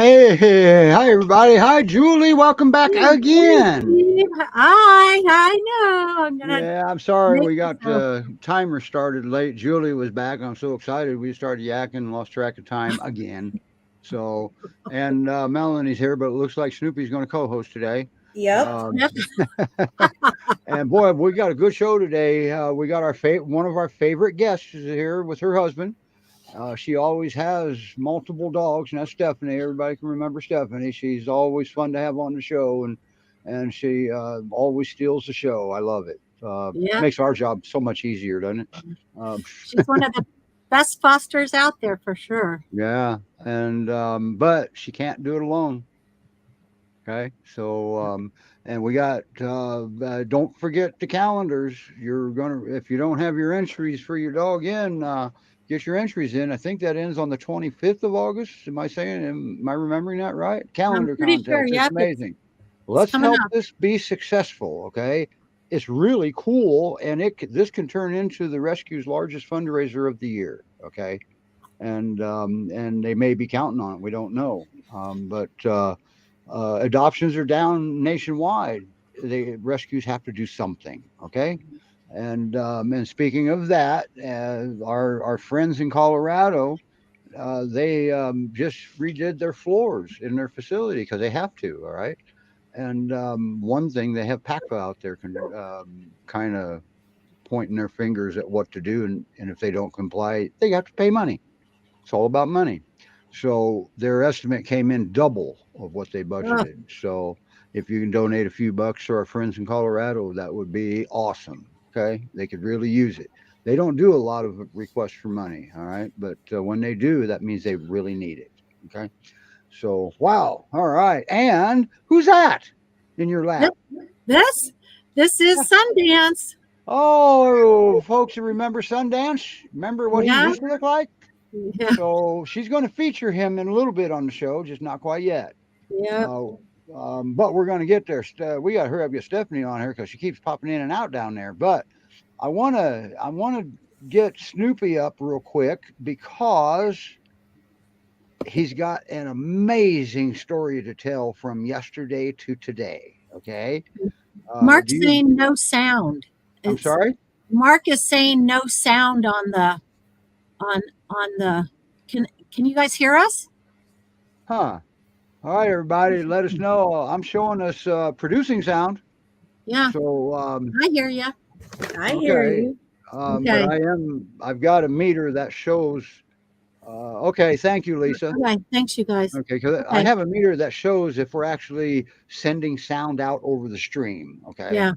Hey, hi everybody. Hi Julie, welcome back again. I know. I'm gonna Yeah, I'm sorry make we this got so. timer started late. Julie was back. I'm so excited. We started yakking and lost track of time again. So, and Melanie's here, but it looks like Snoopy's going to co-host today. Yep. Um, Yep. and boy, we got a good show today. We got our one of our favorite guests is here with her husband. She always has multiple dogs, and that's Stephanie. Everybody can remember Stephanie. She's always fun to have on the show, and she always steals the show. I love it. Yep. Makes our job so much easier, doesn't it? Um, She's one of the best fosters out there for sure. yeah, and but she can't do it alone. Okay, so and we got don't forget the calendars. You're gonna if you don't have your entries for your dog in, get your entries in. I think that ends on the 25th of August. Am I remembering that right? I'm Calendar pretty sure. contest. It's Yep. amazing. It's Let's coming help up. this be successful. Okay, it's really cool, and this can turn into the rescue's largest fundraiser of the year. Okay, and they may be counting on it. We don't know, but. Adoptions are down nationwide. The rescues have to do something. Okay, and speaking of that, our friends in Colorado, they just redid their floors in their facility because they have to. All right, and one thing they have PACFA out there can kind of pointing their fingers at what to do, and if they don't comply, they have to pay money. It's all about money. So their estimate came in double of what they Ugh. budgeted. So if you can donate a few bucks to our friends in Colorado, that would be awesome. Okay. They could really use it. They don't do a lot of requests for money. All right. But when they do, that means they really need it. Okay. So, wow. All right. And who's that in your This lap? this this is Sundance. Oh, folks who remember Sundance, remember what he Yeah. used to look like? Yeah. So she's going to feature him in a little bit on the show, just not quite yet. Yep. Uh, but we're going to get there. We got to hurry up and get Stephanie on here because she keeps popping in and out down there. But I want to get Snoopy up real quick because he's got an amazing story to tell from yesterday to today. Okay. Do Mark's you? saying no sound. I'm It's sorry. Mark is saying no sound on on the. Can you guys hear us? Huh. All right, everybody, let us know. I'm showing us producing sound. Yeah, So I hear you. I hear okay, you. but Okay. I've got a meter that shows. Okay, thank you, Lisa. Okay. Thanks, you guys. Okay, because I Okay. have a meter that shows if we're actually sending sound out over the stream. Okay, Yeah.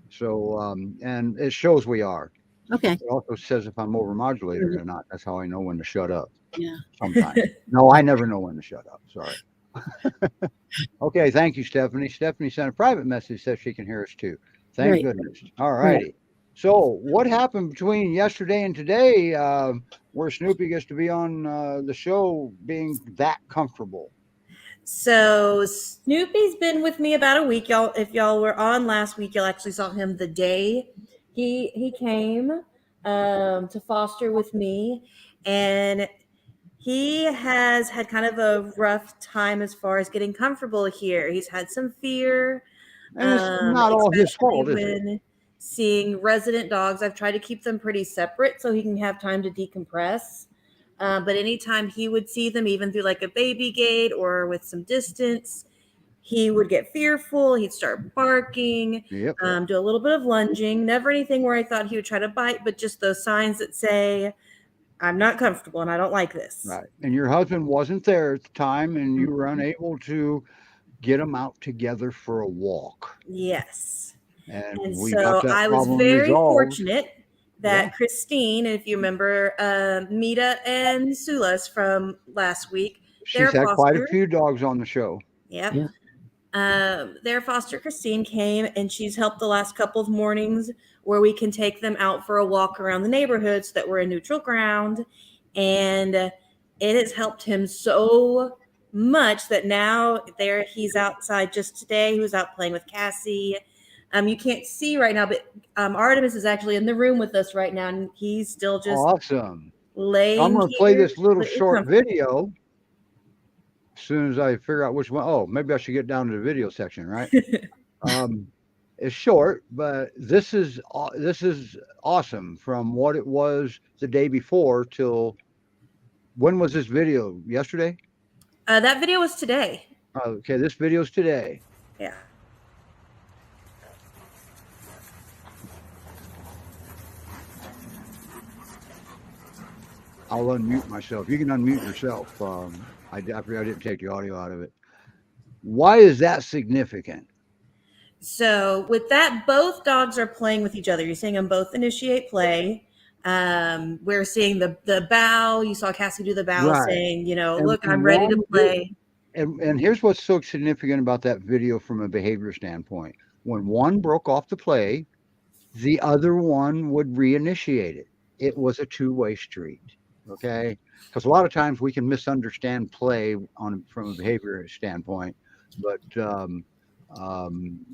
so and it shows we are. Okay. It also says if I'm overmodulated or not. That's how I know when to shut up. Yeah. Sometimes. No, I never know when to shut up. Sorry. Okay, thank you, Stephanie. Stephanie sent a private message says she can hear us too. Thank Great. goodness. All Great. righty. So, what happened between yesterday and today, where Snoopy gets to be on the show being that comfortable? So Snoopy's been with me about a week, y'all. If y'all were on last week, y'all actually saw him the day he came to foster with me, and he has had kind of a rough time as far as getting comfortable here. He's had some fear, And it's not all his especially fault, is it? when seeing resident dogs. I've tried to keep them pretty separate so he can have time to decompress. But anytime he would see them, even through like a baby gate or with some distance, he would get fearful. He'd start barking, Yep. do a little bit of lunging. Never anything where I thought he would try to bite, but just those signs that say, I'm not comfortable and I don't like this. Right. And your husband wasn't there at the time, and you were unable to get them out together for a walk. Yes. And And we got so that I was problem very resolved. fortunate Yeah. that Christine, if you remember Mita and Sulas from last week, She's their had quite a foster, few dogs on the show. yep, Yeah. their foster Christine came and she's helped the last couple of mornings where we can take them out for a walk around the neighborhood so that we're in neutral ground. And it has helped him so much that now there he's outside just today. He was out playing with Cassie. You can't see right now, but Artemis is actually in the room with us right now, and he's still just Awesome. So I'm laying going to play here this little completely short comfortable. video As soon as I figure out which one, oh, maybe I should get down to the video section, right? It's short, but this is awesome from what it was the day before till when was this video? Yesterday? That video was today. Okay, this video's today. Yeah. I'll unmute myself. You can unmute yourself. I didn't take the audio out of it. Why is that significant? So with that, both dogs are playing with each other. You're seeing them both initiate play. We're seeing the bow. You saw Cassie do the bow, Right. saying, And look, I'm ready to play. And here's what's so significant about that video from a behavior standpoint. When one broke off the play, the other one would reinitiate it. It was a two-way street. Okay, because a lot of times we can misunderstand play from a behavior standpoint, but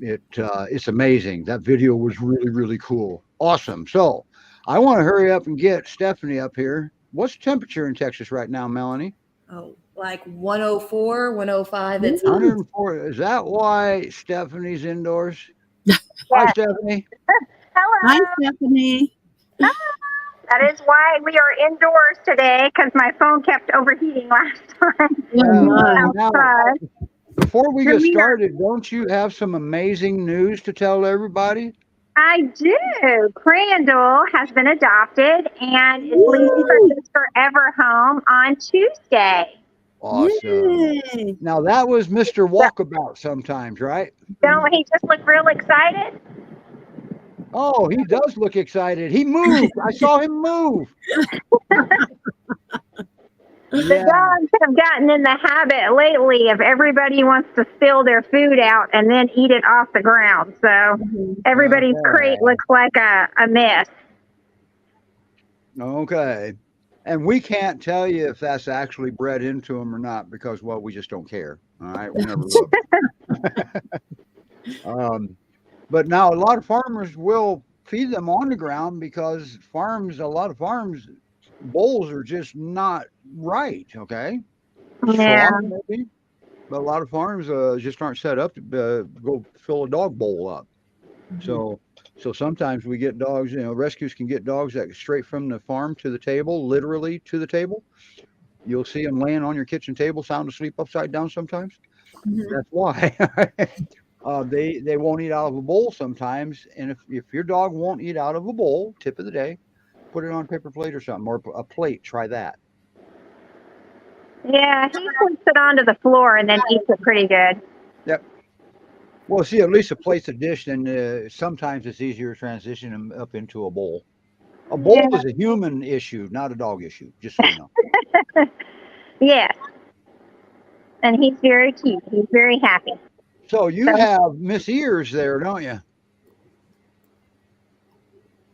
it's amazing. That video was really, really cool. Awesome. So I want to hurry up and get Stephanie up here. What's the temperature in Texas right now, Melanie? Oh, like 104, 105. It's 104. Is that why Stephanie's indoors? Hi, Stephanie. Hello. Hi, Stephanie. That is why we are indoors today, because my phone kept overheating last time. Yeah. Now, before we get started, don't you have some amazing news to tell everybody? I do. Crandall has been adopted and is leaving for his forever home on Tuesday. Awesome. Yay. Now that was Mr. Walkabout sometimes, right? Don't he just look real excited? Oh, he does look excited. He moved. I saw him move. The dogs have gotten in the habit lately of everybody wants to spill their food out and then eat it off the ground. So everybody's crate looks like a mess. Okay. And we can't tell you if that's actually bred into them or not because, well, we just don't care. All right. We never look. But now a lot of farmers will feed them on the ground because a lot of farms, bowls are just not right. Okay. Yeah. Strong, maybe, but a lot of farms just aren't set up to go fill a dog bowl up. So sometimes we get dogs, rescues can get dogs that straight from the farm to the table, literally to the table. You'll see them laying on your kitchen table, sound asleep upside down sometimes. That's why. They won't eat out of a bowl sometimes. And if your dog won't eat out of a bowl, tip of the day, put it on a paper plate or something, or a plate. Try that. Yeah, he puts it onto the floor and then eats it pretty good. Yep. Well, see, at least a plate's a dish, then sometimes it's easier to transition them up into a bowl. A bowl is a human issue, not a dog issue, just so you know. Yes. And he's very cute. He's very happy. So you have Miss Ears there, don't you?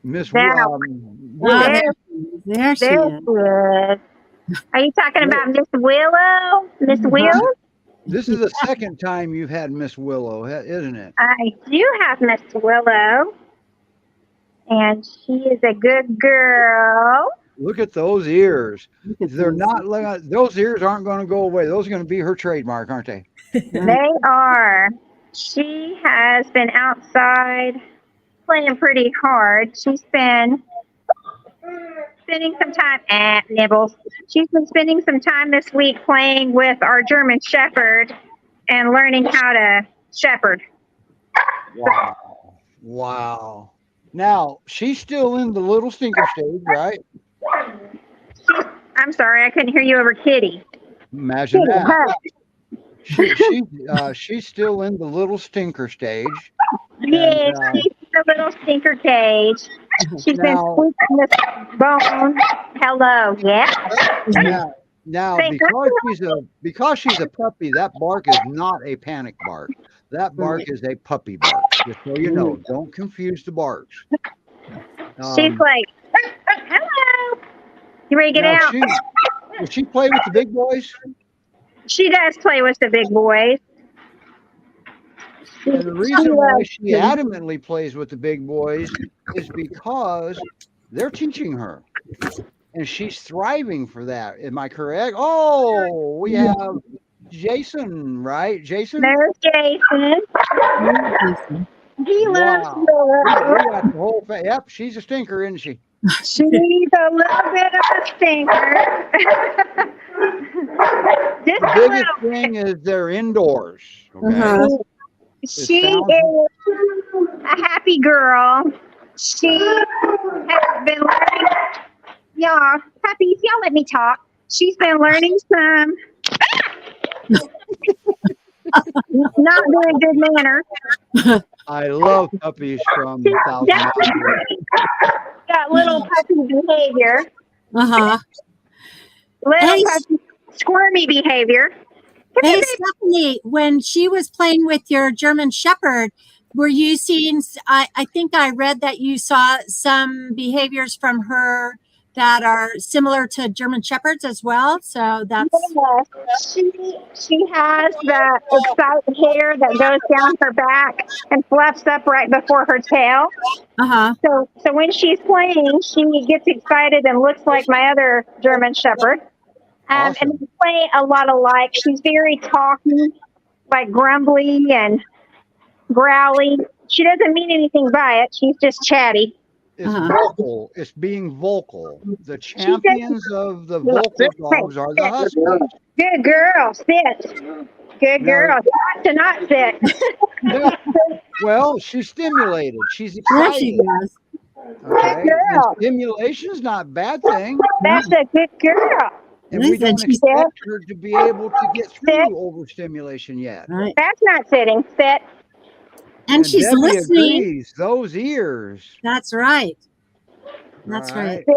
Miss Now, There she there is. she is. Are you talking about Miss Willow? Miss Willow? This is the second time you've had Miss Willow, isn't it? I do have Miss Willow. And she is a good girl. Look at those ears. They're not. Those ears aren't going to go away. Those are going to be her trademark, aren't they? They are. She has been outside playing pretty hard. She's been spending some time nibbles. She's been spending some time this week playing with our German Shepherd and learning how to shepherd. Wow. Now, she's still in the little stinker stage, right? I'm sorry, I couldn't hear you over Kitty. Imagine that. She's still in the little stinker stage. Yes, she's in the little stinker cage. She's been squeaking this bone. Hello, yeah. Now, because she's a puppy, that bark is not a panic bark. That bark is a puppy bark. Just so you know, don't confuse the barks. She's like, hello. You ready to get out? Does she play with the big boys? She does play with the big boys. And the reason why she adamantly plays with the big boys is because they're teaching her. And she's thriving for that. Am I correct? Oh, we have Jason, right? Jason? There's Jason. He loves Wow. Laura. We got the whole yep, she's a stinker, isn't she? She's a little bit of a stinker. Just The a biggest little. thing is they're indoors. Okay. Uh-huh. She sounds- is a happy girl. She has been learning. Y'all, puppies, y'all let me talk. She's been learning some not very good manner. I love puppies from She's Thousand Miles Away. definitely got little puppy behavior, Uh-huh. little Hey, puppy squirmy behavior. Hey, Stephanie, when she was playing with your German Shepherd, were you seeing, I think I read that you saw some behaviors from her that are similar to German Shepherds as well. So that's, Yes, she has the excited hair that goes down her back and fluffs up right before her tail. uh-huh. So when she's playing, she gets excited and looks like my other German Shepherd. Awesome. And they play a lot alike. She's very talky, like grumbly and growly. She doesn't mean anything by it. She's just chatty. It's Uh-huh. vocal. It's being vocal. The champions of the vocal dogs are the huskies. Good girl, sit. Good No. girl. Not to not sit. Well, she's stimulated. She's There she excited. goes. Okay. And girl. stimulation's not a bad thing. That's a good girl. And we Listen, don't she's expect her to be able to get through overstimulation yet. Right. That's not sitting. Sit. And she's Debbie listening. agrees. Those ears. That's right. That's All right. Sit.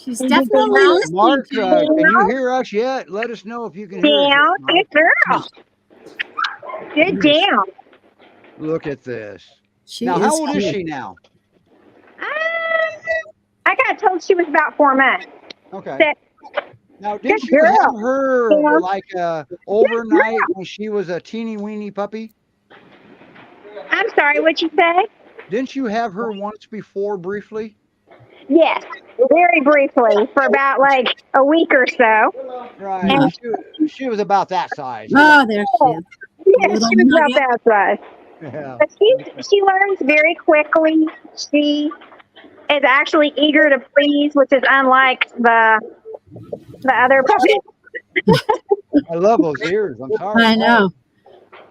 She's You definitely can listening Mark, to can you. you hear us yet? Let us know if you can hear us. Down. yet, Good girl. Good down. Look at this. She Now, is how old is cute. she now? I got told she was about 4 months. Okay. Sit. Now, did Good you have girl. her Yeah. like overnight when she was a teeny weeny puppy? I'm sorry, what'd you say? Didn't you have her once before briefly? Yes, very briefly for about like a week or so. Right. Yeah. She was about that size. Oh, there she is. Yeah, Little she was about nugget. that size. Yeah. But she learns very quickly. She is actually eager to please, which is unlike the other puppies. I love those ears. I'm sorry. I know.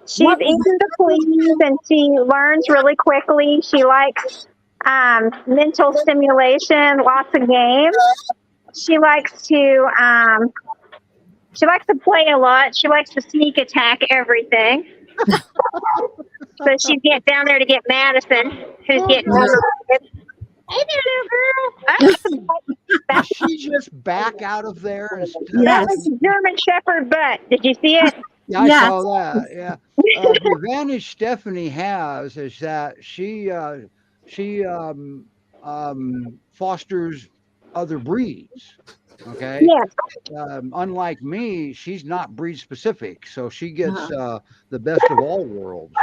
She's eager to please, and she learns really quickly. She likes mental stimulation, lots of games. She likes to play a lot. She likes to sneak attack everything. So she'd get down there to get Madison, who's getting overrated. Hey there, little girl. Does she just back out of there? And That Yes. was a German Shepherd butt. Did you see it? Yeah, I Yes. saw that. Yeah. The advantage Stephanie has is that she fosters other breeds. Okay. Yes. Unlike me, she's not breed specific, so she gets the best of all worlds.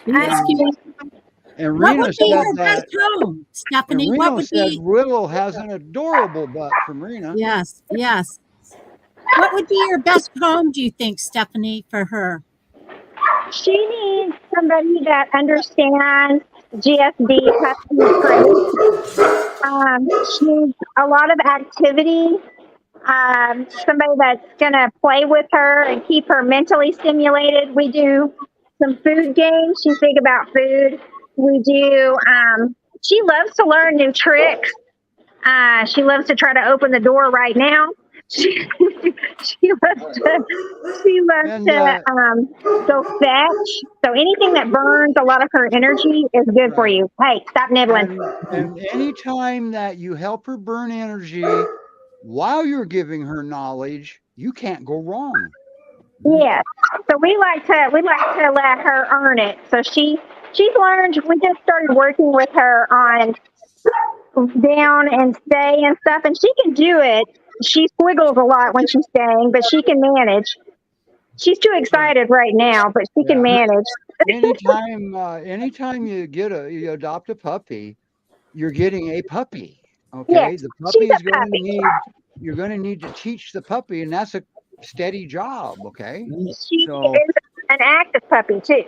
She is cute. And What Rena would be said your that. best home, And Stephanie? What Reno would said be? Willow has an adorable butt from Rena. Yes, yes. What would be your best home, do you think, Stephanie, for her? She needs somebody that understands GSD puppy traits. She needs a lot of activity. Somebody that's going to play with her and keep her mentally stimulated. We do some food games. She's big about food. We do, she loves to learn new tricks. She loves to try to open the door right now. She loves to go fetch. So anything that burns a lot of her energy is good for you. Hey, stop nibbling. And anytime that you help her burn energy while you're giving her knowledge, you can't go wrong. Yes. So we like to let her earn it. So she's learned. We just started working with her on down and stay and stuff, and she can do it. She squiggles a lot when she's staying, but she can manage. She's too excited right now, but she can manage. Anytime you adopt a puppy, you're getting a puppy. Okay, Yes, the puppy she's a is going to puppy. need. You're going to need to teach the puppy, and that's steady job. Okay, She so is an active puppy too.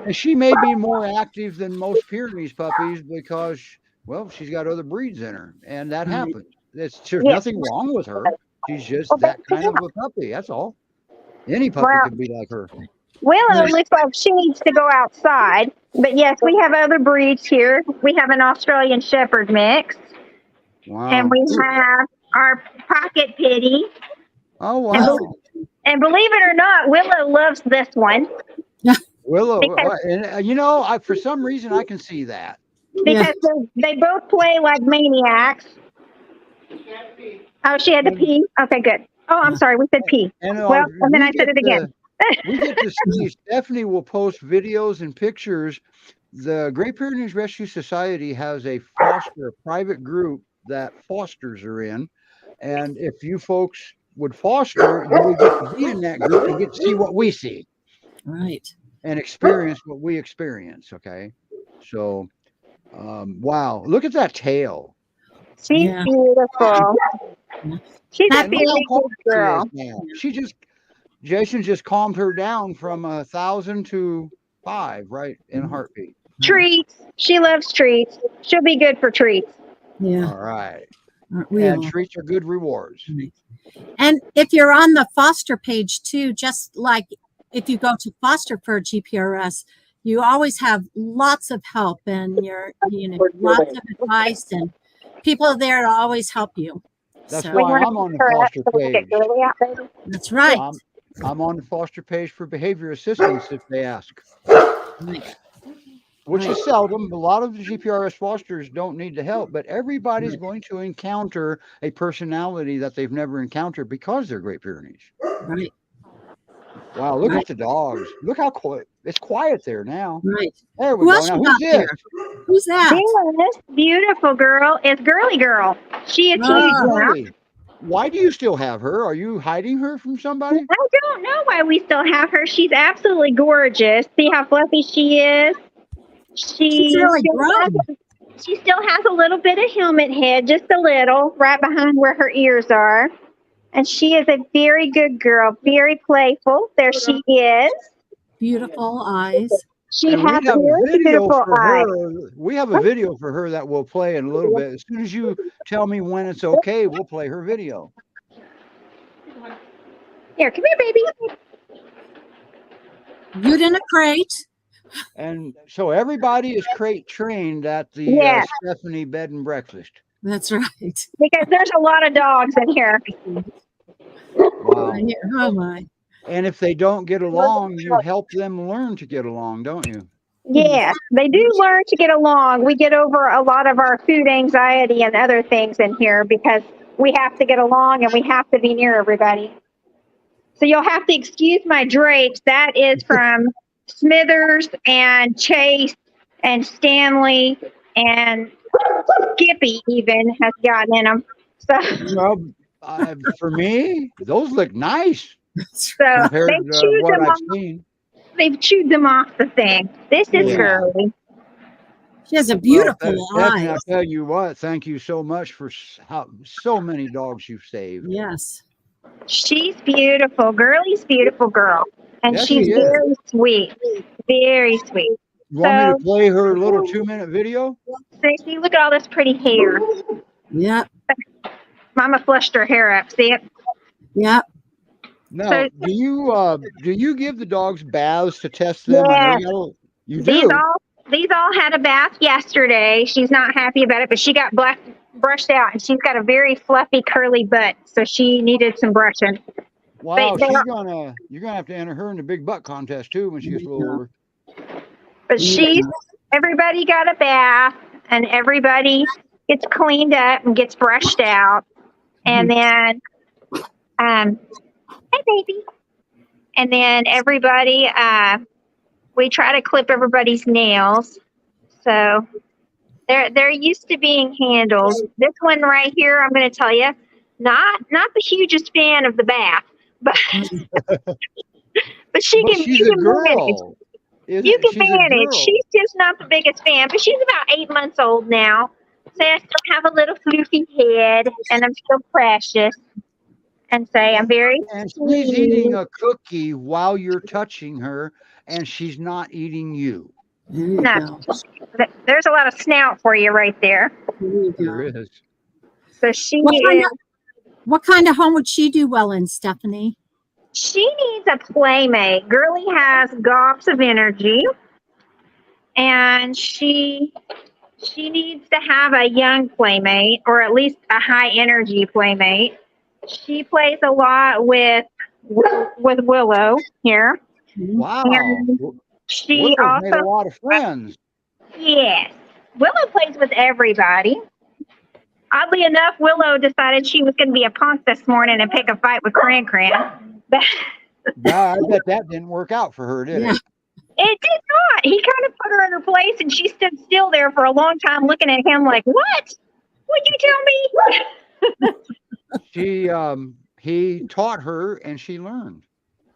and she may be more active than most Pyrenees puppies because, well, she's got other breeds in her, and that Right. happens. There's Yeah. nothing wrong with her. She's just Well, that kind of a puppy. That's all. Any puppy Well, could be like her. Willow looks like she needs to go outside. But yes, we have other breeds here. We have an Australian Shepherd mix, and Wow. we have our Pocket Pity. Oh And, wow. and believe it or not, Willow loves this one Willow, because and for some reason I can see that. because they both play like maniacs. Oh, she had to pee. Okay, good. Oh, I'm sorry. We said pee. And Well, and then I said it again. We get to see, Stephanie will post videos and pictures. The Great Pyrenees Rescue Society has a private group that fosters are in. And if you folks would foster, you would get to be in that group and get to see what we see. Right. And experience what we experience. Okay. So, wow. Look at that tail. She's beautiful. She's a And look how very calm good she is girl. now. Jason just calmed her down from 1,000 to 5, right, in a heartbeat. Treats. She loves treats. She'll be good for treats. Yeah. All right. We And all. treats are good rewards. And if you're on the foster page too, just like if you go to foster for GPRS, you always have lots of help and lots of advice and people there to always help you. That's So, why I'm on the foster page. that's right. I'm on the foster page for behavior assistance if they ask, which is seldom. A lot of the GPRS fosters don't need the help, but everybody's going to encounter a personality that they've never encountered because they're Great Pyrenees. Right. Wow, look at the dogs. Look how quiet. It's quiet there now. Right. There we Who go. else Now, you who's got this? there? Who's that? This beautiful girl is Girly Girl. She is Oh. huge now. Really? Why do you still have her? Are you hiding her from somebody? I don't know why we still have her. She's absolutely gorgeous. See how fluffy she is? She's really grown. She still has a little bit of helmet head, just a little, right behind where her ears are. And she is a very good girl, very playful. There she is. Beautiful eyes. She And has we have a very video beautiful for eyes. her. We have a video for her that we'll play in a little bit. As soon as you tell me when it's okay, we'll play her video. Here, come here, baby. Good in a crate. And so everybody is crate trained at the Yeah. Stephanie Bed and Breakfast. That's right. Because there's a lot of dogs in here. Wow. Oh my. And if they don't get along, you help them learn to get along, don't you? Yes, they do learn to get along. We get over a lot of our food anxiety and other things in here because we have to get along and we have to be near everybody. So you'll have to excuse my drapes. That is from Smithers and Chase and Stanley and Skippy even has gotten in them. So, Well, for me, those look nice so compared they to chewed what them I've off. seen. They've chewed them off the thing. This is Yeah. Girly. She has a beautiful Stephanie, I eyes. tell you what, thank you so much for so many dogs you've saved. Yes. She's beautiful. Girly's beautiful girl. And Yes, she's she is. very sweet. Very sweet. You want me to So- play her little 2-minute video? See, look at all this pretty hair. Yep. Mama flushed her hair up. See it? Yep. No. So- Do you give the dogs baths to test them? I know you do. These all had a bath yesterday. She's not happy about it, but she got brushed out, and she's got a very fluffy, curly butt, so she needed some brushing. Wow, they- you're gonna have to enter her in the big butt contest too when she gets a little older. But everybody got a bath, and everybody gets cleaned up and gets brushed out, and then, hey baby, and then everybody, we try to clip everybody's nails, so they're used to being handled. This one right here, I'm going to tell you, not the hugest fan of the bath, but but she But can. she's You a can manage. girl. You can She's a manage. girl. She's just not the biggest fan, but she's about 8 months old now. So I still have a little floofy head, and I'm still precious. and say, I'm very And she's sweet. eating a cookie while you're touching her, and she's not eating you. There you No, go. there's a lot of snout for you right there. There you There go. is. So she What kind of home would she do well in, Stephanie? she needs a playmate. Girlie has gobs of energy, and she needs to have a young playmate, or at least a high energy playmate. She plays a lot with Willow here. Wow. And she Willow's made a also, lot of friends. yes, Willow plays with everybody. Oddly enough, Willow decided she was going to be a punk this morning and pick a fight with Cran Cran. Yeah, I bet that didn't work out for her, did Yeah. it? It did not. He kind of put her in her place, and she stood still there for a long time looking at him like, what? What'd you tell me? He taught her and she learned.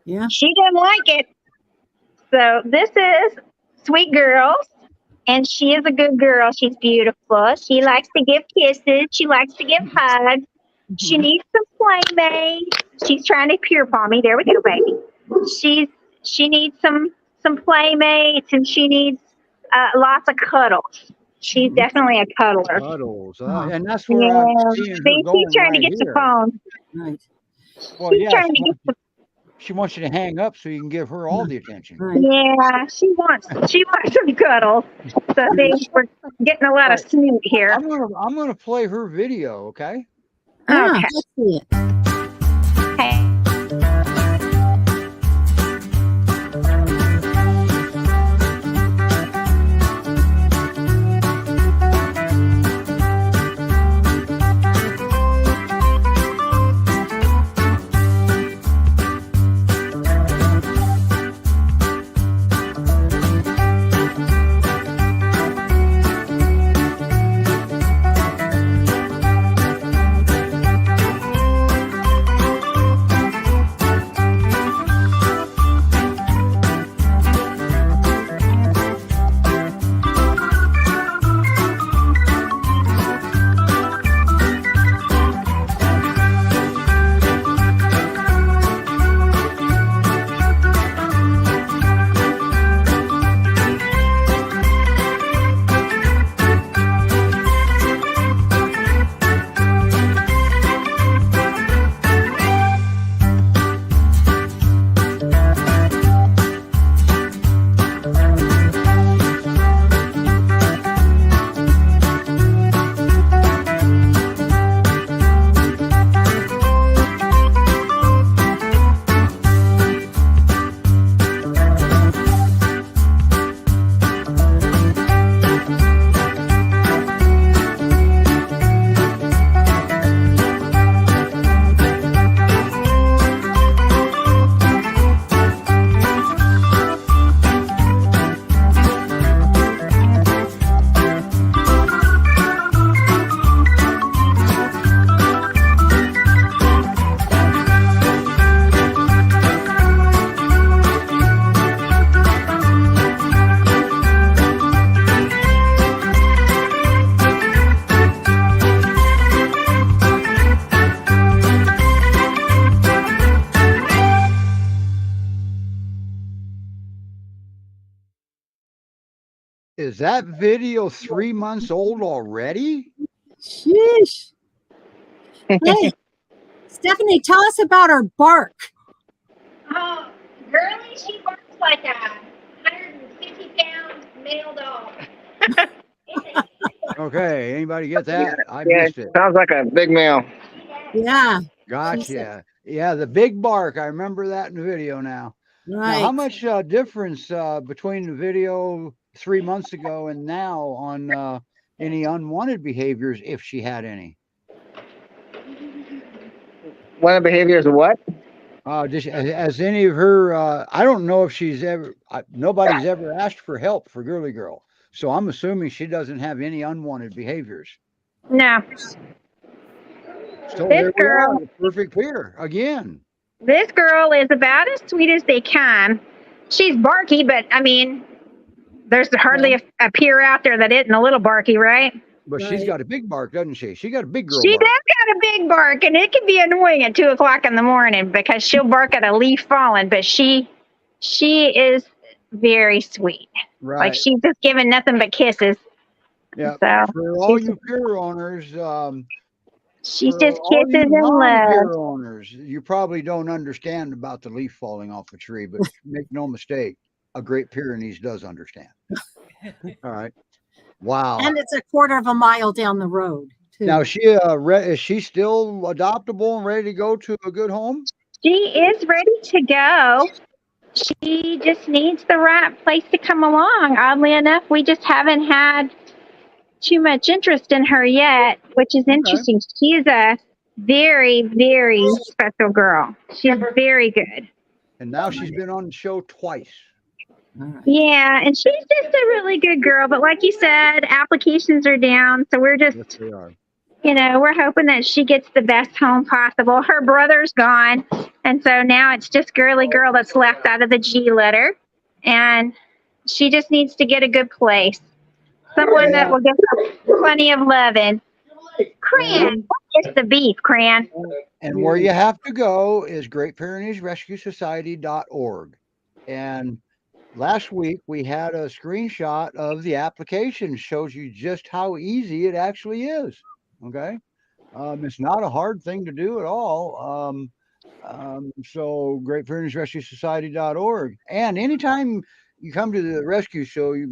Yeah. She didn't like it. So this is Sweet Girls, and she is a good girl. She's beautiful. She likes to give kisses. She likes to give hugs. She needs some playmates. She's trying to pure paw me. There we go, baby. She needs some playmates, and she needs lots of cuddles. She's definitely a cuddler. Cuddles. And that's where I'm seeing her See, going she's trying to right get here. the phone. Right. Well, She's yeah, trying to get the she wants you to hang up so you can give her all the attention. Right. Yeah, she wants some cuddles. So see, we're getting a lot of snoot here. I'm gonna play her video, okay? Ah, Okay. let's see it. Okay. Is that video 3 months old already? Sheesh. Hey, Stephanie, tell us about her bark. Oh, Girlie, she barks like a 150-pound male dog. Okay, anybody get that? I Yeah, missed it. sounds like a big male. Yeah. Gotcha. Yeah, the big bark. I remember that in the video now. Right. Now, how much difference between the video 3 months ago and now on any unwanted behaviors, if she had any? One of the behaviors of what? As any of her, I don't know if she's ever, nobody's ever asked for help for Girly Girl. So I'm assuming she doesn't have any unwanted behaviors. No. So This there we girl- are, the perfect pair again. This girl is about as sweet as they come. She's barky, but I mean, there's hardly a peer out there that isn't a little barky, right? But she's got a big bark, doesn't she? She got a big girl She bark. does got a big bark, and it can be annoying at 2:00 in the morning because she'll bark at a leaf falling. But she is very sweet. Like Right. she's just giving nothing but kisses. Yeah. So For all you pier owners, she's for just all kisses you and love. non-pier owners, you probably don't understand about the leaf falling off a tree, but make no mistake, a Great Pyrenees does understand. All right. Wow. And it's a quarter of a mile down the road, too. Now, is she still adoptable and ready to go to a good home? She is ready to go. She just needs the right place to come along. Oddly enough, we just haven't had too much interest in her yet, which is interesting. She is a very, very special girl. She's very good. And now she's been on the show twice. Yeah, and she's just a really good girl. But like you said, applications are down, so we're just, Yes, they are. we're hoping that she gets the best home possible. Her brother's gone, and so now it's just girly girl that's left out of the G letter, and she just needs to get a good place. Someone that will give her plenty of loving. Cran, what is the beef, Cran? And where you have to go is GreatPyreneesRescueSociety.org. And last week we had a screenshot of the application, shows you just how easy it actually is. Okay. It's not a hard thing to do at all. So GreatPyreneesRescueSociety.org. And anytime you come to the rescue show, you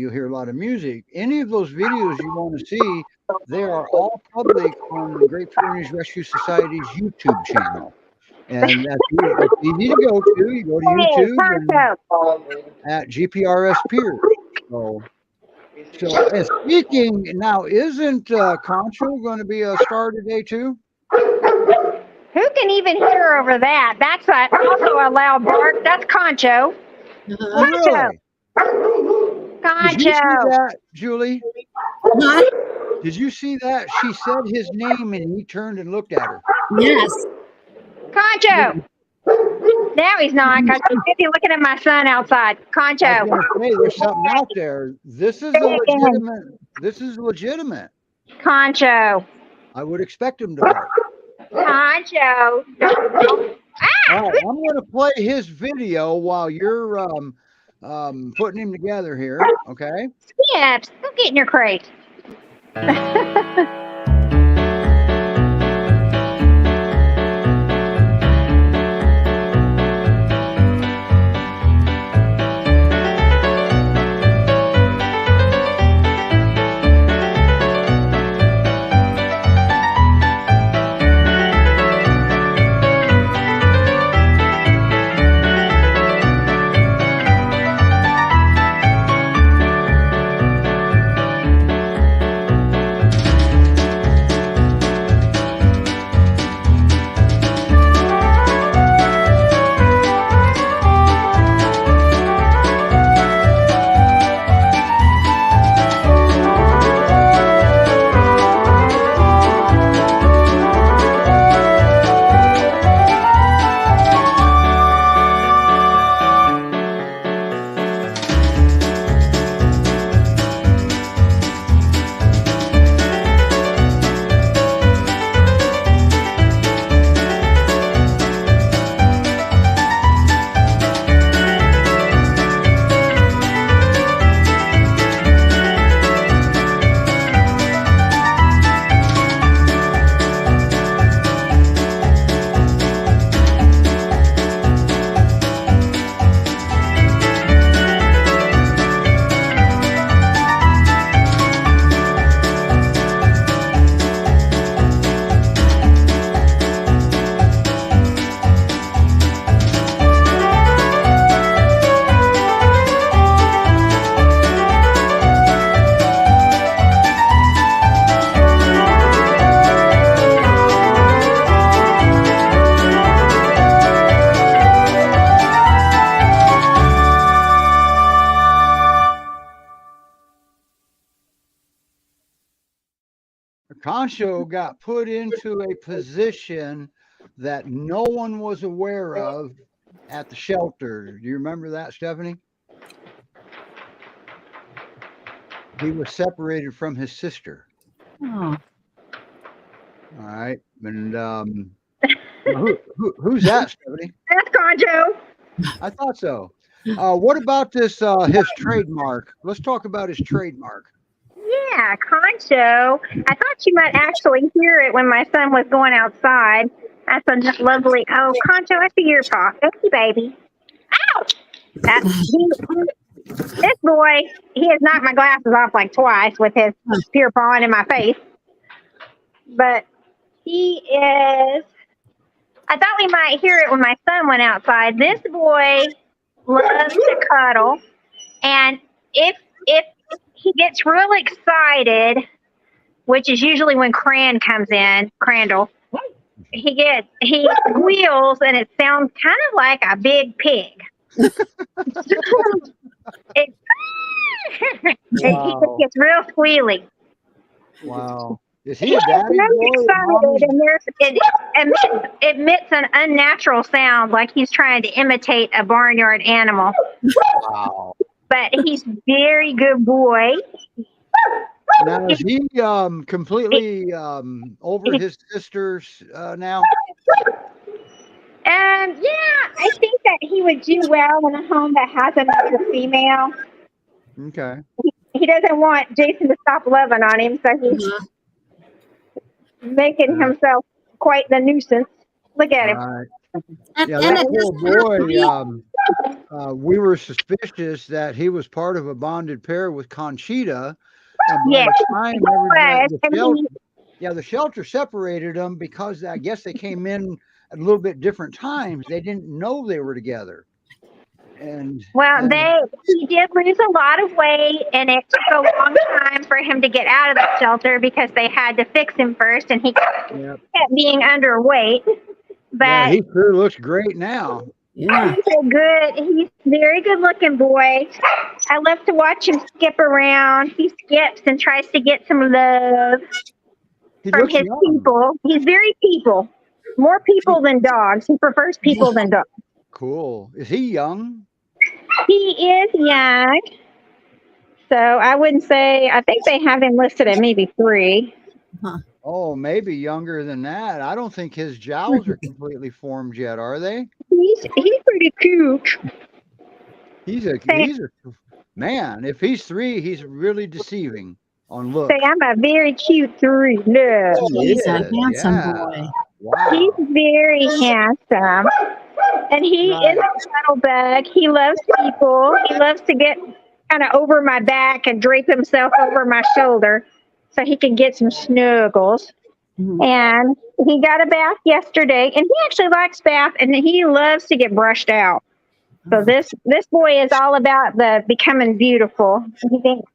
hear a lot of music. Any of those videos you want to see, they are all public on the Great Pyrenees Rescue Society's YouTube channel. And that's easy to go to. You go to YouTube and at GPRS Piers. So and speaking now, isn't Concho going to be a star today too? Who can even hear over that? That's also a loud bark. That's Concho. Oh, really? Concho. Did you see that, Julie? What? Did you see that? She said his name and he turned and looked at her. Yes. Concho. Now he's not because he's busy looking at my son outside. Concho. I was gonna say, there's something out there. This is legitimate. Concho. I would expect him to bark. Concho. All right, I'm going to play his video while you're putting him together here. Okay. Skips, go get in your crate. Concho got put into a position that no one was aware of at the shelter. Do you remember that, Stephanie? He was separated from his sister. Oh. All right. And who's that, Stephanie? That's Conjo. I thought so. What about this? His trademark. Let's talk about his trademark. Yeah, Concho. I thought you might actually hear it when my son was going outside. That's a lovely. Oh, Concho, I see your paw. Thank you, baby. Ouch! This boy, he has knocked my glasses off like twice with his pure pawing in my face. But he is. I thought we might hear it when my son went outside. This boy loves to cuddle, and if he gets real excited, which is usually when Crandall, he squeals, and it sounds kind of like a big pig. It, he just gets real squealy. Wow. Is he a daddy Really boy? excited, and it emits an unnatural sound like he's trying to imitate a barnyard animal. Wow. But he's a very good boy. Now is he completely over his sisters now? Yeah, I think that he would do well in a home that has another female. Okay. He doesn't want Jason to stop loving on him, so he's making himself quite the nuisance. Look at him. Right. And, Yeah, and that it poor boy. We were suspicious that he was part of a bonded pair with Conchita, and by Yes, the time was. the shelter separated them because I guess they came in at a little bit different times. They didn't know they were together. And He did lose a lot of weight, and it took a long time for him to get out of the shelter because they had to fix him first, and he kept being underweight. But he sure looks great now. yeah. he's a very good looking boy. I love to watch him skip around. He skips and tries to get some love from his people. He's very people. More people than dogs. He prefers people than dogs. Cool. Is he young? He is young. So I wouldn't say, I think they have him listed at maybe 3. Oh, maybe younger than that. I don't think his jowls are completely formed yet, are they? He's pretty cute. He's a man. If he's 3, he's really deceiving on look. Say, I'm a very cute 3. No. He's a handsome boy. Wow. He's very handsome. And he is a cuddle bug. He loves people. He loves to get kind of over my back and drape himself over my shoulder so he can get some snuggles. Mm-hmm. And he got a bath yesterday, and he actually likes bath, and he loves to get brushed out. So this boy is all about the becoming beautiful. He thinks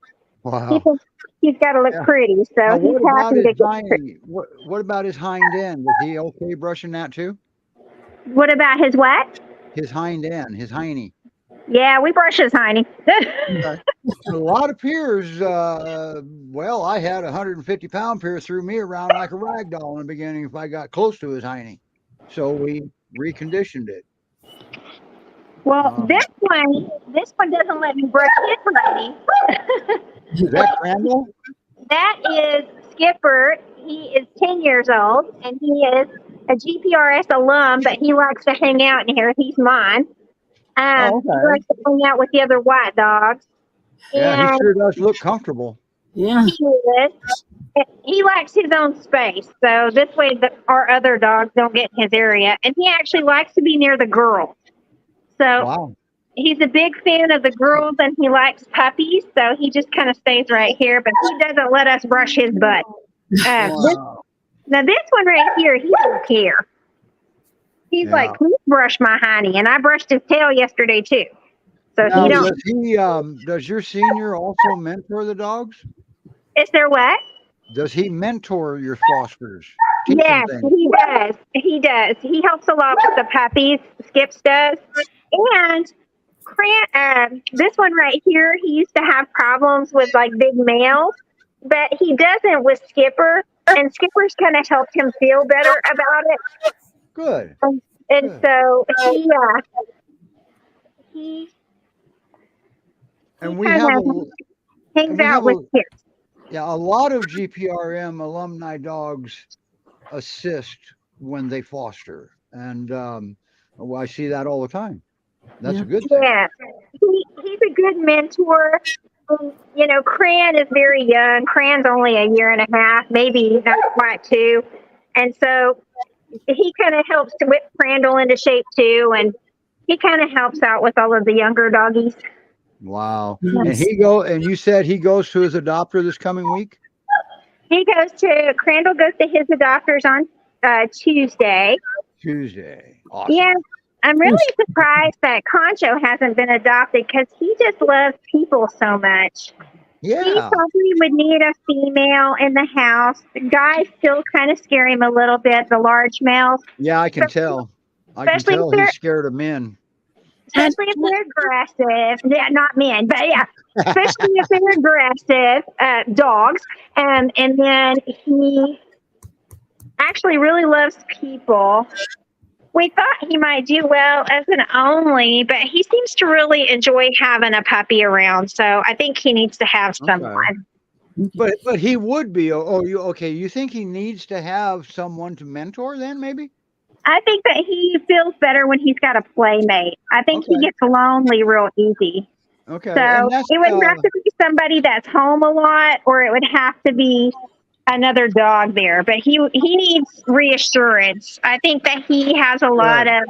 he's got to look pretty. So now, he's happy to get pretty. What about his hind end? Is he okay brushing that too? What about his what? His hind end, his hiney. Yeah, we brush his hiney. A lot of peers, I had a 150-pound peer threw me around like a rag doll in the beginning if I got close to his hiney. So we reconditioned it. Well, this one doesn't let me brush his hiney. Is that Crandall? That is Skipper. He is 10 years old, and he is a GPRS alum, but he likes to hang out in here. He's mine. He likes to hang out with the other white dogs. Yeah, he sure does look comfortable. Yeah. He is. He likes his own space, so this way our other dogs don't get in his area. And he actually likes to be near the girls. So he's a big fan of the girls, and he likes puppies, so he just kind of stays right here, but he doesn't let us brush his butt. Now this one right here, he don't care. He's like, please brush my hiney, and I brushed his tail yesterday too. So now, he don't. Does your senior also mentor the dogs? Is there what? Does he mentor your fosters? Yes, he does. He does. He helps a lot with the puppies. Skips does. And this one right here, he used to have problems with like big males, but he doesn't with Skipper. And Skipper's kind of helped him feel better about it. Good. And so he and we have hangs out with kids. Yeah, a lot of GPRM alumni dogs assist when they foster, and well, I see that all the time. That's Yeah. a good thing. Yeah, he's a good mentor. You know, Cran is very young. Cran's only a year and a half, maybe not quite two. And so he kind of helps to whip Crandall into shape too. And he kind of helps out with all of the younger doggies. Wow. And Nice. you said he goes to his adopter this coming week? Crandall goes to his adopters on Tuesday. Tuesday. Awesome. Yeah, I'm really surprised that Concho hasn't been adopted because he just loves people so much. He Yeah. probably would need a female in the house. The guys still kind of scare him a little bit, the large males, Yeah, I can tell. I can especially if tell he's scared of men. And they're aggressive. Yeah, not men, but yeah, especially if they're aggressive dogs. And then he actually really loves people. We thought he might do well as an only, but he seems to really enjoy having a puppy around. So I think he needs to have someone. But he would be. Oh, you okay? You think he needs to have someone to mentor then? Maybe. I think that he feels better when he's got a playmate. I think he Okay. gets lonely real easy. Okay. So And that's it would have to be somebody that's home a lot, or it would have to be another dog there. But he needs reassurance. I think that he has a lot of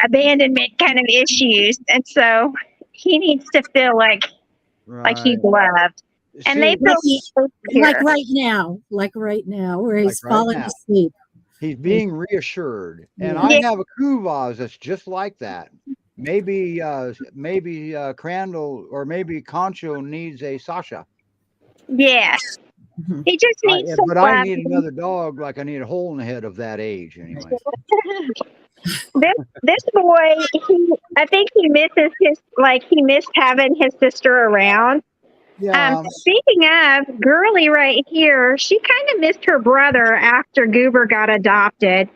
abandonment kind of issues, and so he needs to feel like he's loved. And they feel like right now, where he's Like right falling now. asleep. He's being reassured, and Yeah. I have a Kuvaz that's just like that. Maybe Crandall or maybe Concho needs a Sasha. Yes. Mhm. He just needs some But I love. need another dog like I need a hole in the head of that age anyway. This boy, I think he misses he missed having his sister around. Yeah. Speaking of Girly right here, she kind of missed her brother after Goober got adopted.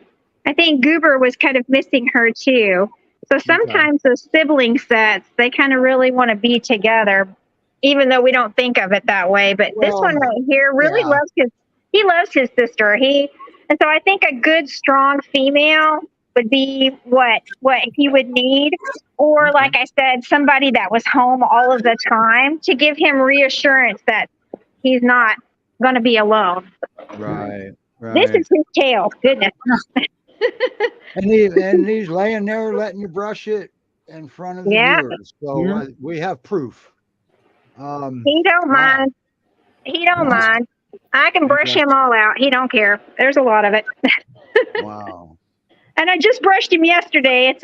I think Goober was kind of missing her too. So sometimes those sibling sets, they kind of really want to be together, even though we don't think of it that way. But this one right here really loves he loves his sister. And so I think a good strong female would be what he would need. Or like I said, somebody that was home all of the time to give him reassurance that he's not going to be alone. Right. This is his tail. Goodness. And he's laying there letting you brush it in front of the viewers. So we have proof. He don't mind. He don't mind. I can brush him all out. He don't care. There's a lot of it. Wow. And I just brushed him yesterday. It's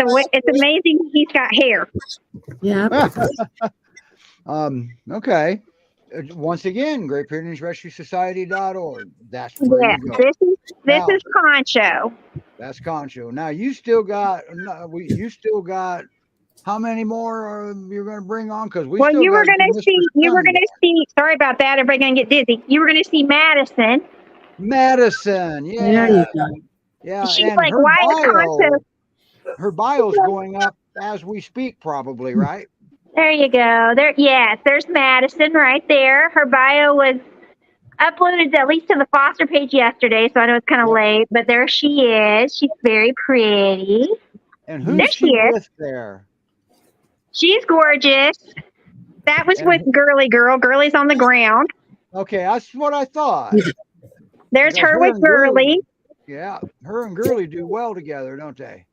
amazing he's got hair. Yeah. Okay. Once again, Great Pyrenees Rescue Society.org. That's where you go. This is Concho. That's Concho. Now you still got how many more you're going to bring on? Because you were going to see. Sorry about that. Everybody going to get dizzy. You were going to see Madison. Madison, yeah. There you go. Yeah, she's and like, why is Concho? Her bio's going up as we speak, probably, right? There you go. There's Madison right there. Her bio was uploaded at least to the foster page yesterday, so I know it's kind of late, but there she is. She's very pretty. And who's she with there? She's gorgeous. That was with Girly Girl. Girly's on the ground. Okay, that's what I thought. There's her with Girly. Yeah, her and Girly do well together, don't they?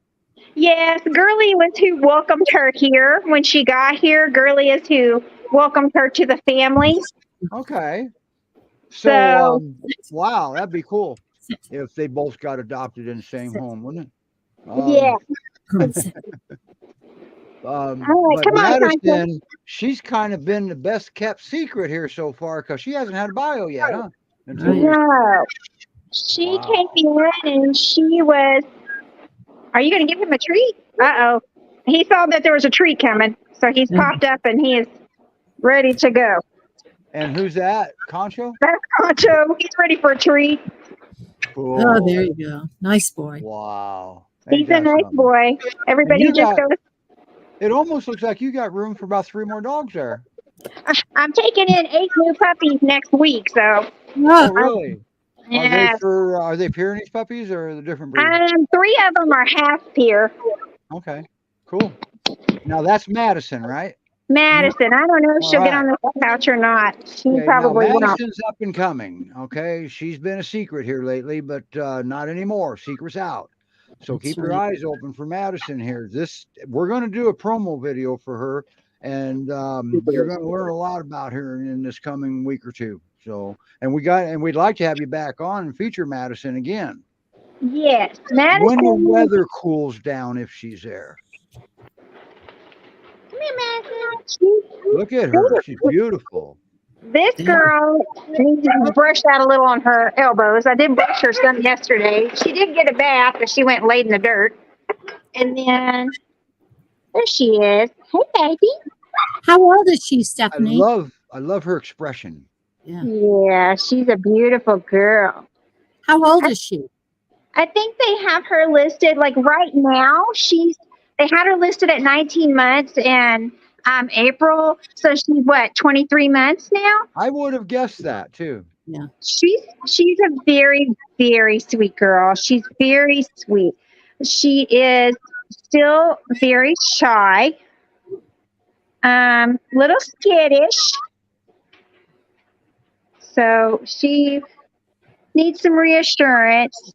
Yes, Girly was who welcomed her here when she got here. Girly is who welcomed her to the family. Okay. So, wow, that'd be cool if they both got adopted in the same home, wouldn't it? But Madison, she's kind of been the best kept secret here so far because she hasn't had a bio yet, huh? No. She came in and she was. Are you going to give him a treat? Uh-oh. He saw that there was a treat coming, so he's popped up and he is ready to go. And who's that? Concho? That's Concho. He's ready for a treat. Cool. Oh, there you go. Nice boy. Wow. He's a nice boy. Everybody just goes. It almost looks like you got room for about 3 more dogs there. I'm taking in 8 new puppies next week, so Oh, Oh, really? yeah. Are they Pyrenees puppies or are they different breeds? 3 of them are half peer. Okay, cool. Now that's Madison, right? Madison, I don't know if All she'll get on right. the couch or not. She Okay, now probably won't. Madison's up and coming. Okay, she's been a secret here lately, but not anymore. Secret's out. So That's keep your right. eyes open for Madison here. We're going to do a promo video for her, and you're going to learn a lot about her in this coming week or two. So, and we'd like to have you back on and feature Madison again Yes, when the Madison. weather cools down if she's there. Come here, Madison. Look at her; she's beautiful. This girl needs to be brushed out a little on her elbows. I did brush her some yesterday. She did get a bath, but she went and laid in the dirt. And then there she is. Hey, baby. How old is she, I Stephanie? love her expression. Yeah. Yeah, she's a beautiful girl. How old is she? I think they have her listed like right now. They had her listed at 19 months in April. So she's what, 23 months now? I would have guessed that too. Yeah. She's a very, very sweet girl. She's very sweet. She is still very shy. Little skittish. So she needs some reassurance.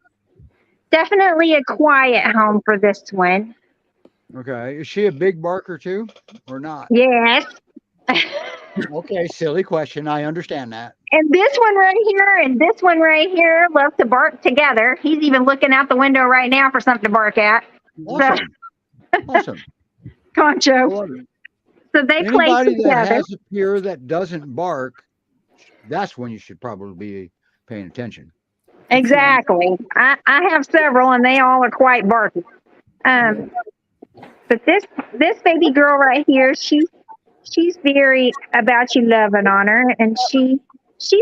Definitely a quiet home for this one. Okay. Is she a big barker too or not? Yes. Okay. Silly question. I understand that. And this one right here and this one right here love to bark together. He's even looking out the window right now for something to bark at. Awesome. Awesome. I Concho. love it. So they play Anybody that together. has a peer that doesn't bark, that's when you should probably be paying attention. Exactly. I have several and they all are quite barky. But this baby girl right here, she's very about you loving on her, and she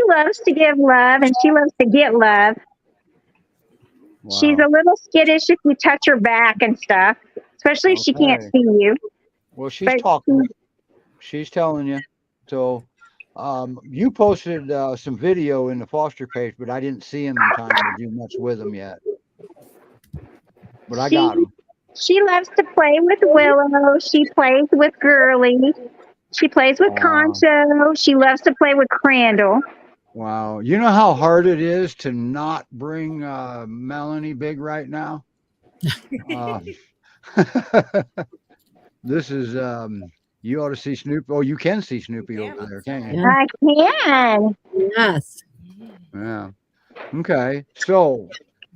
loves to give love and she loves to get love. Wow. She's a little skittish if you touch her back and stuff, especially if she can't Okay. see you. Well, she's But talking. She's telling you. So, you posted some video in the foster page, but I didn't see him in time to do much with them yet. But I got him. She loves to play with Willow. She plays with Girly. She plays with Wow. Concho. She loves to play with Crandall. Wow. You know how hard it is to not bring Melanie big right now? This is you ought to see Snoopy. Oh, you can see Snoopy Yeah, over there, can't you? Yeah. I can. Yes. Yeah. Okay. So,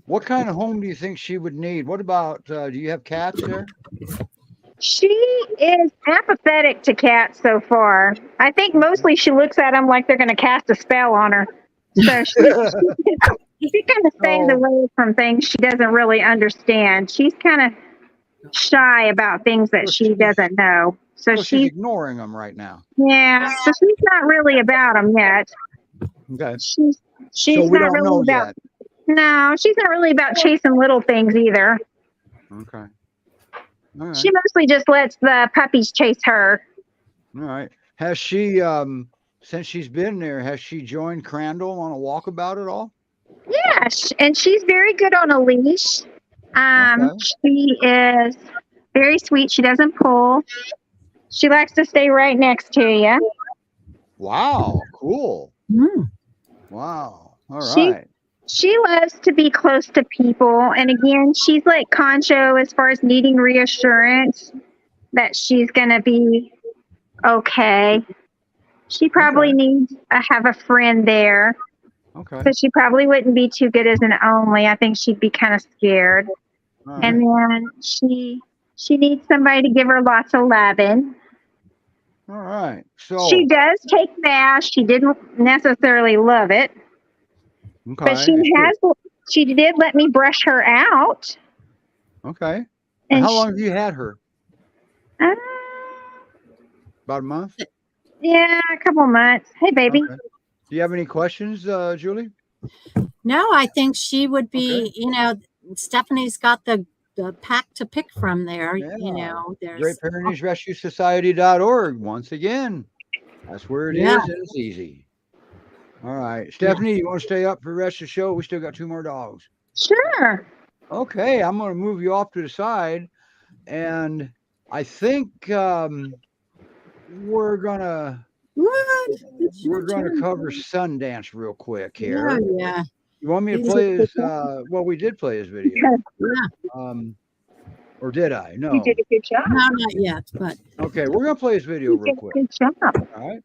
what kind of home do you think she would need? What about do you have cats there? She is apathetic to cats so far. I think mostly she looks at them like they're going to cast a spell on her. So she kind of stays Oh. away from things she doesn't really understand. She's kind of shy about things that So she doesn't know. So she's she's ignoring them right now. yeah. So she's not really about them yet. Okay. She's So we not don't really know about. yet. No, she's not really about chasing little things either. Okay. All right. She mostly just lets the puppies chase her. All right. Has she since she's been there, has she joined Crandall on a walkabout at all? Yeah, and she's very good on a leash. Okay. She is very sweet. She doesn't pull. She likes to stay right next to you. Wow. Cool. Mm. Wow. All She- right. She loves to be close to people. And again, she's like Concho as far as needing reassurance that she's going to be okay. She probably Okay. needs to have a friend there. Okay. So she probably wouldn't be too good as an only. I think she'd be kind of scared. All right. And then she needs somebody to give her lots of loving. All right. So She does take baths. She didn't necessarily love it, okay. but she did let me brush her out. Okay. And And how long have you had her? Uh, About a month? yeah, a couple months. Hey, baby. Okay. Do you have any questions, Julie? No, I think she would be, Okay. you know, Stephanie's got the pack to pick from there. Yeah. You know, there's GreatPyreneesRescueSociety.org once again. That's where it Yeah. is, and it's easy. All right, Stephanie, you want to stay up for the rest of the show? We still got 2 more dogs. Sure. Okay, I'm going to move you off to the side, and I think we're gonna What? It's your turn. cover Sundance real quick Yeah, here. yeah. You want me to play his? Well, we did play his video. Or did I? No. You did a good job. No, not yet, but Okay, we're gonna play his video You real did a quick. good job. All right.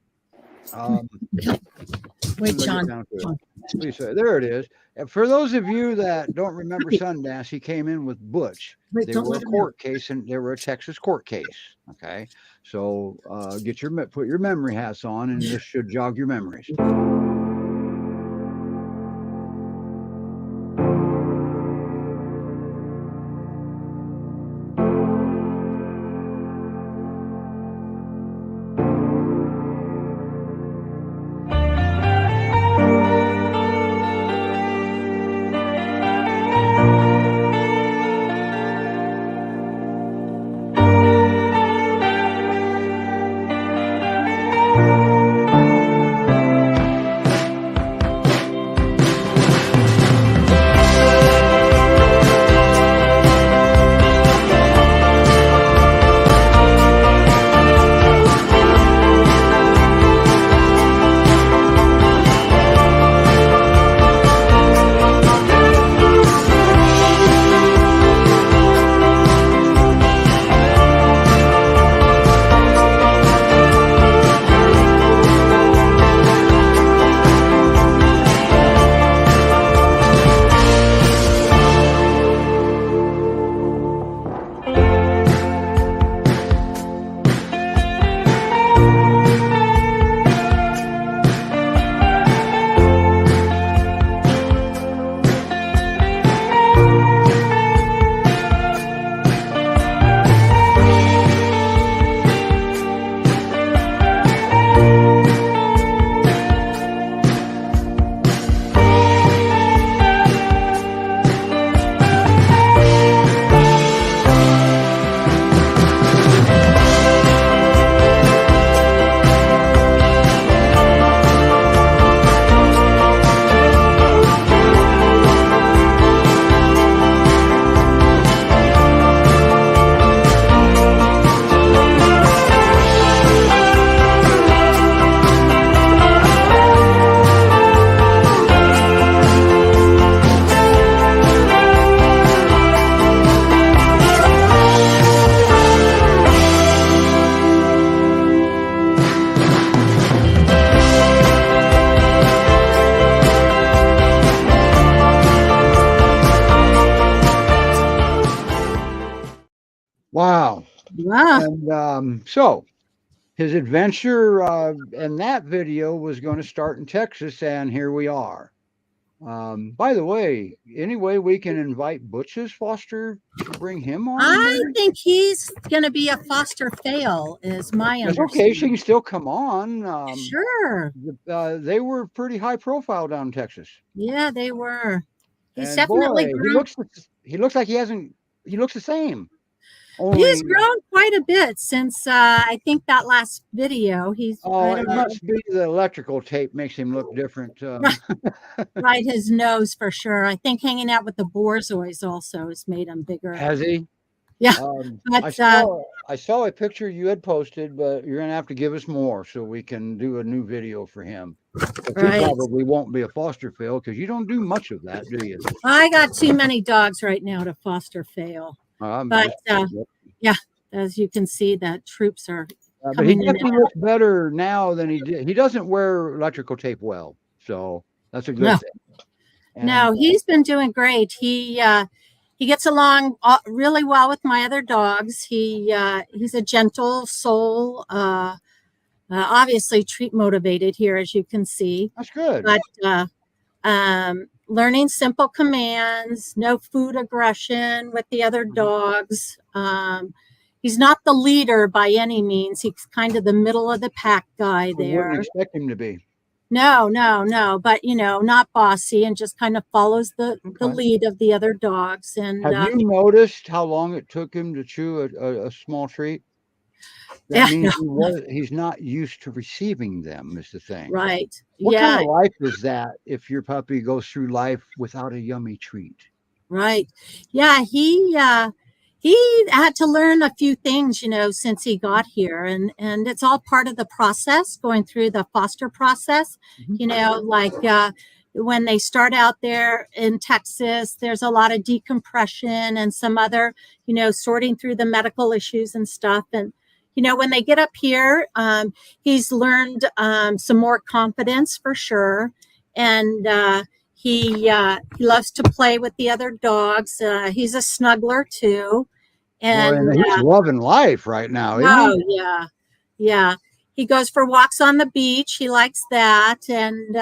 wait, Let me get John. down to it. Please say, there it is. And for those of you that don't remember Sundance, he came in with Butch. Wait, They don't were a let him court case, and they were a Texas court case. Okay, so put your memory hats on, and this should jog your memories. Wow. Wow. And so his adventure in that video was going to start in Texas, and here we are. By the way, any way we can invite Butch's foster to bring him on? I think he's going to be a foster fail, is my That's understanding. okay. She can still come on. Sure. They were pretty high profile down in Texas. Yeah, they were. He's And definitely boy, grown. he looks like he hasn't. He looks the same. He's grown quite a bit since I think that last video. He's it must be the electrical tape makes him look different. Right, his nose for sure. I think hanging out with the Borzois also has made him bigger. Has he? Yeah. But, I saw a picture you had posted, but you're gonna have to give us more so we can do a new video for him. Right. He probably won't be a foster fail because you don't do much of that, do you? I got too many dogs right now to foster fail. But yeah, as you can see, that troops are but he definitely looks better now than he did. He doesn't wear electrical tape well, so that's a good thing. And, no, he's been doing great. He gets along really well with my other dogs. He's a gentle soul. Obviously, treat motivated here, as you can see. That's good. But learning simple commands, no food aggression with the other dogs. He's not the leader by any means. He's kind of the middle of the pack guy there. Wouldn't expect him to be. No. But, not bossy and just kind of follows the lead of the other dogs. And have you noticed how long it took him to chew a small treat? That Yeah, means he's not used to receiving them is the thing. right. What Yeah, kind of life is that if your puppy goes through life without a yummy treat? right. Yeah, he had to learn a few things, since he got here, and it's all part of the process, going through the foster process. Mhm. Like when they start out there in Texas, there's a lot of decompression and some other, sorting through the medical issues and stuff. And when they get up here, he's learned some more confidence for sure, and he loves to play with the other dogs. He's a snuggler too, Boy, and and he's loving life right now, isn't he? oh yeah, yeah. He goes for walks on the beach. He likes that, and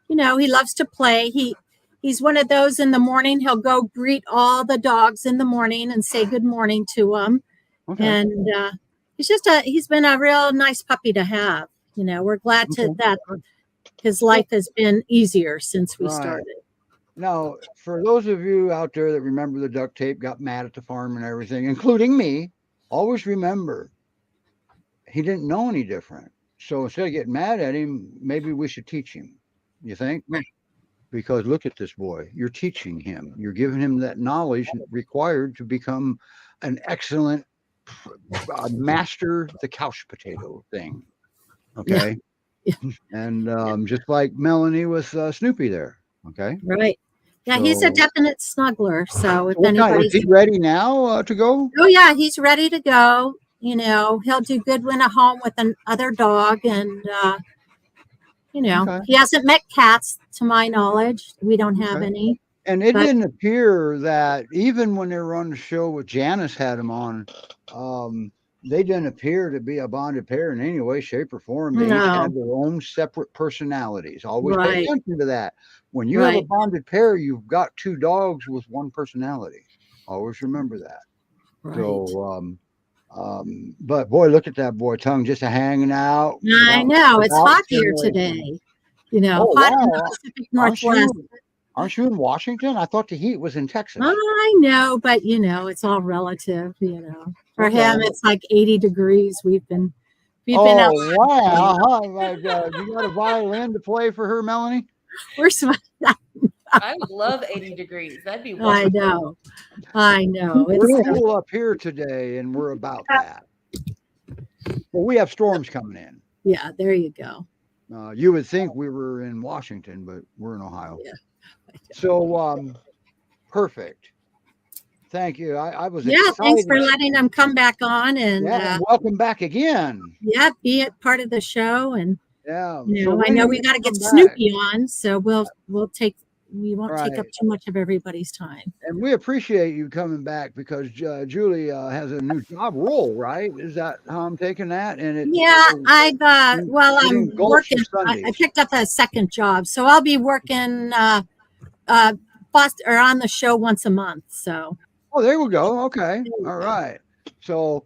he loves to play. He's one of those in the morning. He'll go greet all the dogs in the morning and say good morning to them. Okay. And he's been a real nice puppy to have. We're glad that his life has been easier since we Right. started. Now, for those of you out there that remember the duct tape, got mad at the farm and everything, including me, always remember he didn't know any different. So instead of getting mad at him, maybe we should teach him. You think? Because look at this boy. You're teaching him. You're giving him that knowledge required to become an excellent master the couch potato thing. Okay. Yeah. And just like Melanie with Snoopy there. Okay. Right. Yeah, he's a So- definite snuggler. So if What kind, is anybody's, he ready now to go? oh yeah, he's ready to go. He'll do good when at home with another dog, and Okay. he hasn't met cats to my knowledge. We don't have Okay. any. And it But- didn't appear that even when they were on the show with Janice had them on, they didn't appear to be a bonded pair in any way, shape, or form. They each No. had their own separate personalities. Always pay Right. attention to that. When you have a Right. bonded pair, you've got two dogs with one personality. Always remember that. Right. So, but boy, look at that boy tongue just hanging out. I know it's without hot here stimulation. today. Oh, Hot in wow. the Pacific Northwest. Aren't you in Washington? I thought the heat was in Texas. I know, but it's all relative. For Okay. him, it's like 80 degrees. We've been Oh, out. wow. Like, you got a violin to play for her, Melanie? We're sweating. I would love 80 degrees. That'd be I wonderful. know. We're It's cool up here today, and we're about that. Well, we have storms coming in. yeah. There you go. You would think we were in Washington, but we're in Ohio. Yeah. So, perfect. Thank you. I was Yeah. excited. Thanks for letting them come back on and Yeah, welcome back again. be a part of the show. And Yeah. I know we got to get Snoopy on, so we won't take up too much of everybody's time. And we appreciate you coming back because Julie has a new job role, right? Is that how I'm taking that? And Yeah, I've it I'm engulfs your working. I Sundays. picked up a second job, so I'll be working foster or on the show once a month. So Oh, there we go. Okay. All right. So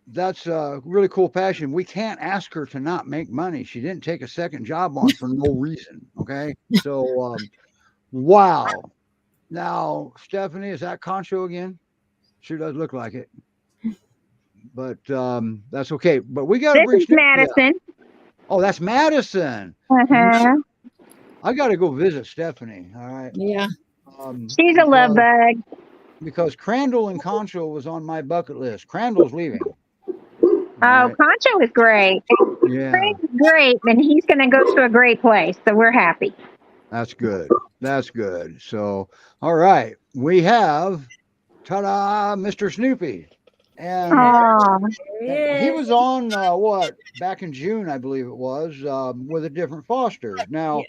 that's a really cool passion. We can't ask her to not make money. She didn't take a second job on for no reason. Okay. So, wow. Now, Stephanie, is that Concho again? Sure does look like it. But that's okay. But we got to This bring is Snoopy up. Madison. Oh, that's Madison. Uh-huh. I got to go visit Stephanie. All right. yeah, She's a love bug. Because Crandall and Concho was on my bucket list. Crandall's leaving. Oh, Right. Concho is great. Yeah, Craig's great, and he's going to go to a great place, so we're happy. that's good. That's good. So, all right. We have, ta-da, Mr. Snoopy. And Oh, he was on, back in June, I believe it was, with a different foster. Now,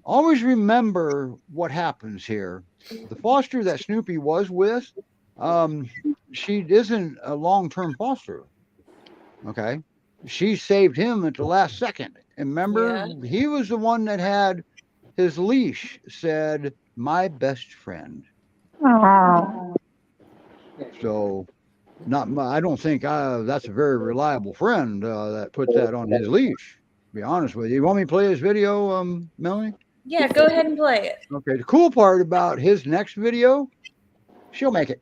always remember what happens here. The foster that Snoopy was with, she isn't a long-term foster. Okay. She saved him at the last second. And remember, he was the one that had his leash said, "My best friend." oh. So, I don't think that's a very reliable friend that put that on his leash. To be honest with you. You want me to play his video, Melanie? Yeah, go ahead and play it. Okay. The cool part about his next video, she'll make it.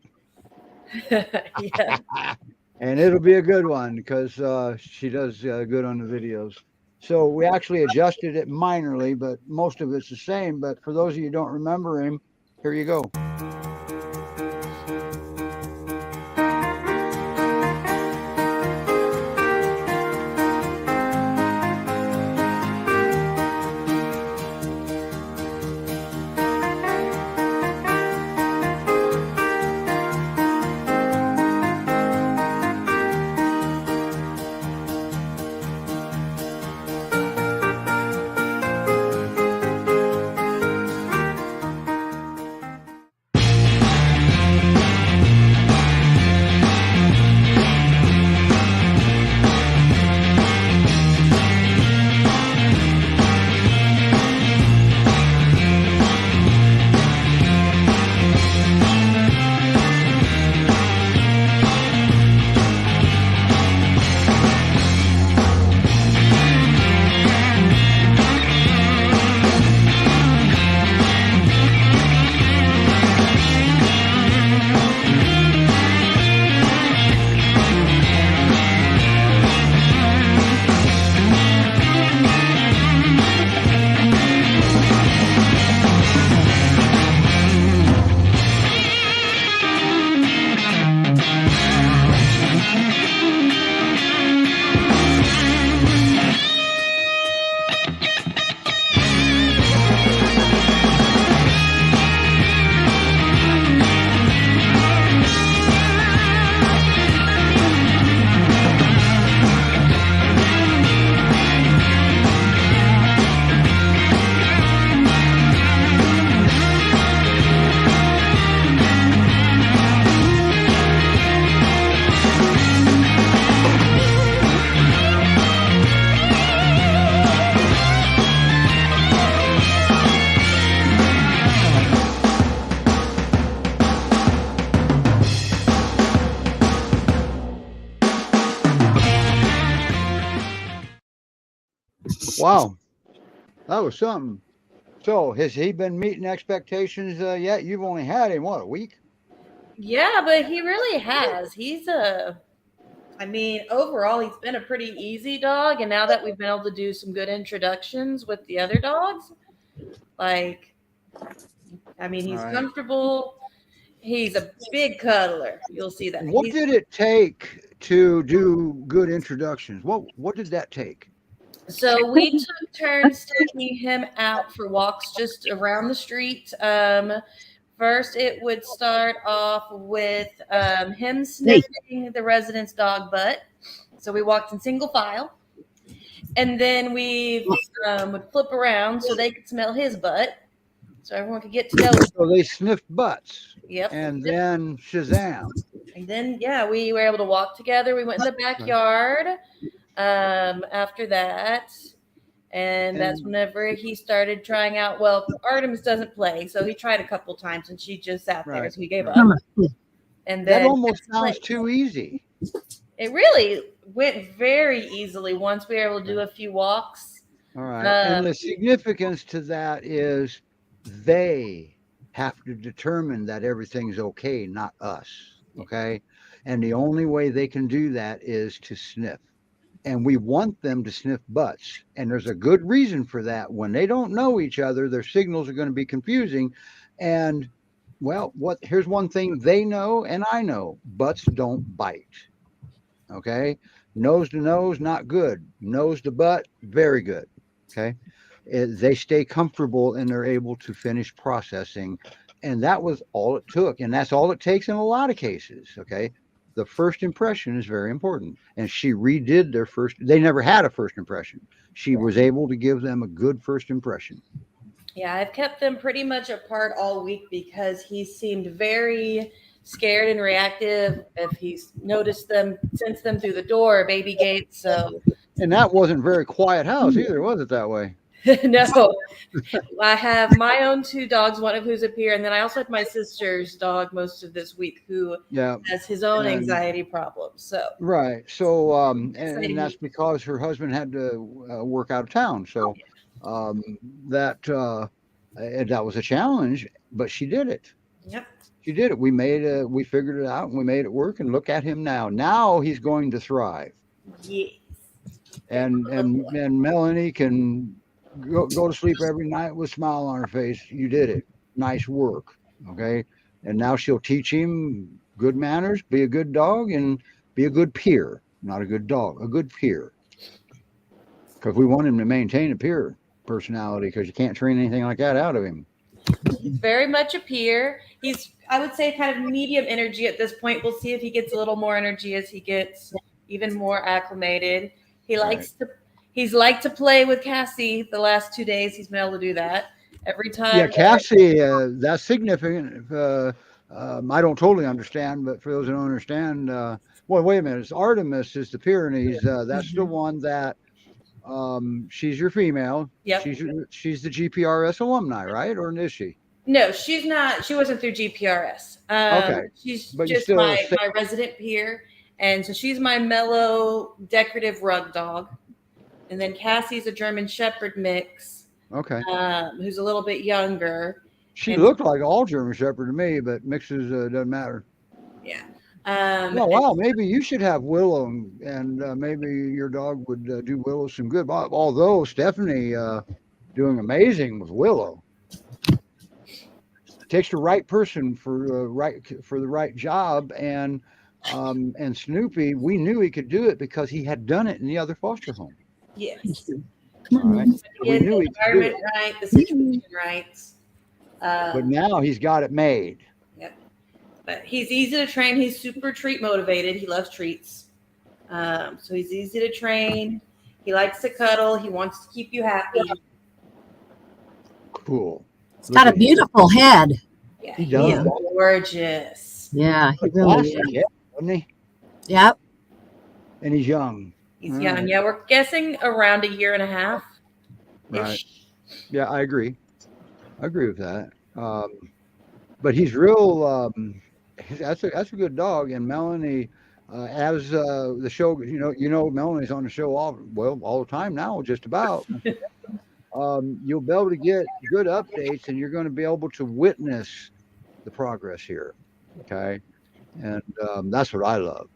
Yeah. And it'll be a good one because she does good on the videos. So we actually adjusted it minorly, but most of it's the same. But for those of you who don't remember him, here you go. Wow, that was something. So has he been meeting expectations yet? You've only had him, what, a week? Yeah, but he really has. I mean, overall, he's been a pretty easy dog. And now that we've been able to do some good introductions with the other dogs, like, I mean, All he's right. comfortable. He's a big cuddler. You'll see that. What did it take to do good introductions? What did that take? So we took turns taking him out for walks just around the street. First, it would start off with him sniffing the resident's dog butt. So we walked in single file. And then we would flip around so they could smell his butt. So everyone could get to know him. So they sniffed butts. Yep. And then Shazam. And then, yeah, we were able to walk together. We went in the backyard after that. And that's whenever he started trying out. Well, Artemis doesn't play, so he tried a couple times, and she just sat there, so he gave up. And then that almost sounds too easy. It really went very easily once we were able to do a few walks. All right. And the significance to that is they have to determine that everything's okay, not us. Okay. And the only way they can do that is to sniff. And we want them to sniff butts. And there's a good reason for that. When they don't know each other, their signals are going to be confusing. And well, here's one thing they know and I know: butts don't bite. Okay. Nose to nose, not good. Nose to butt, very good. Okay. They stay comfortable and they're able to finish processing. And that was all it took. And that's all it takes in a lot of cases. Okay. The first impression is very important. And she redid they never had a first impression. She was able to give them a good first impression. Yeah, I've kept them pretty much apart all week because he seemed very scared and reactive if he's noticed them, sensed them through the door, baby gate. So, and that wasn't a very quiet house either, was it that way? No, I have my own two dogs, one of who's up here, and then I also had my sister's dog most of this week who has his own anxiety problems. So right, so and that's because her husband had to work out of town. So that was a challenge, but she did it. Yep. She did it. We figured it out and we made it work. And look at him now. Now he's going to thrive. Yes. And Melanie can go to sleep every night with a smile on her face. You did it. Nice work. Okay. And now she'll teach him good manners, be a good dog, and be a good peer. Not a good dog, a good peer. Because we want him to maintain a peer personality, because you can't train anything like that out of him. He's very much a peer. He's, I would say, kind of medium energy at this point. We'll see if he gets a little more energy as he gets even more acclimated. He likes he's liked to play with Cassie the last 2 days. He's been able to do that every time. Yeah, Cassie, that's significant. I don't totally understand, but for those who don't understand, well, wait a minute. It's Artemis is the Pyrenees. That's the one that she's your female. Yep. She's the GPRS alumni, right? Or is she? No, she's not. She wasn't through GPRS. Okay. She's But just my resident peer. And so she's my mellow, decorative rug dog. And then Cassie's a German Shepherd mix. Okay. Who's a little bit younger. She looked like all German Shepherd to me, but mixes doesn't matter. Yeah. Oh, wow. Maybe you should have Willow, and maybe your dog would do Willow some good. Although Stephanie doing amazing with Willow. Takes the right person for the right job, and Snoopy, we knew he could do it because he had done it in the other foster home. Yes. All right. He the environment right, the situation right. But now he's got it made. Yep. But he's easy to train. He's super treat motivated. He loves treats. So he's easy to train. He likes to cuddle. He wants to keep you happy. Cool. He's got a beautiful head. Yeah, he does. He's gorgeous. Yeah, he really is. Yeah, wasn't he? Yep. And he's young. He's young. Yeah, we're guessing around 1.5 years. Right. Yeah, I agree. I agree with that. But he's real. That's a good dog. And Melanie, as the show, Melanie's on the show all the time now, just about. You'll be able to get good updates, and you're going to be able to witness the progress here. Okay, and that's what I love.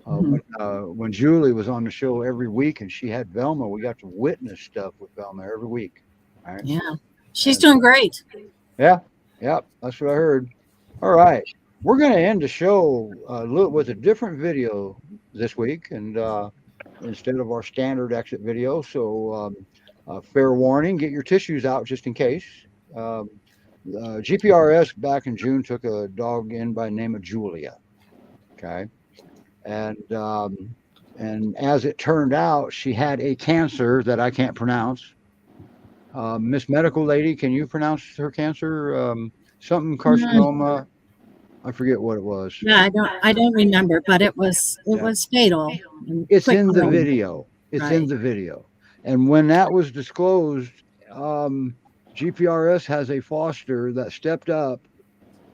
When Julie was on the show every week and she had Velma, we got to witness stuff with Velma every week. Right? Yeah, she's doing great. Yeah, that's what I heard. All right, we're going to end the show with a different video this week, and instead of our standard exit video. So fair warning, get your tissues out just in case. GPRS back in June took a dog in by the name of Julia. Okay. And as it turned out, she had a cancer that I can't pronounce. Miss Medical Lady, can you pronounce her cancer? Something carcinoma. I forget what it was. Yeah, I don't remember, but it was fatal. It's in the video. It's in the video. And when that was disclosed, GPRS has a foster that stepped up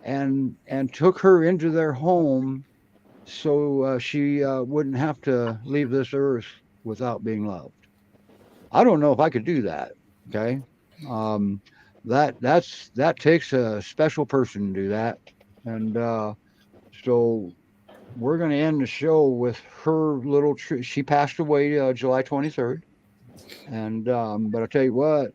and took her into their home, so she wouldn't have to leave this earth without being loved. I don't know if I could do that. Okay, that takes a special person to do that, and so we're going to end the show with her little. She passed away July 23rd, and but I'll tell you what,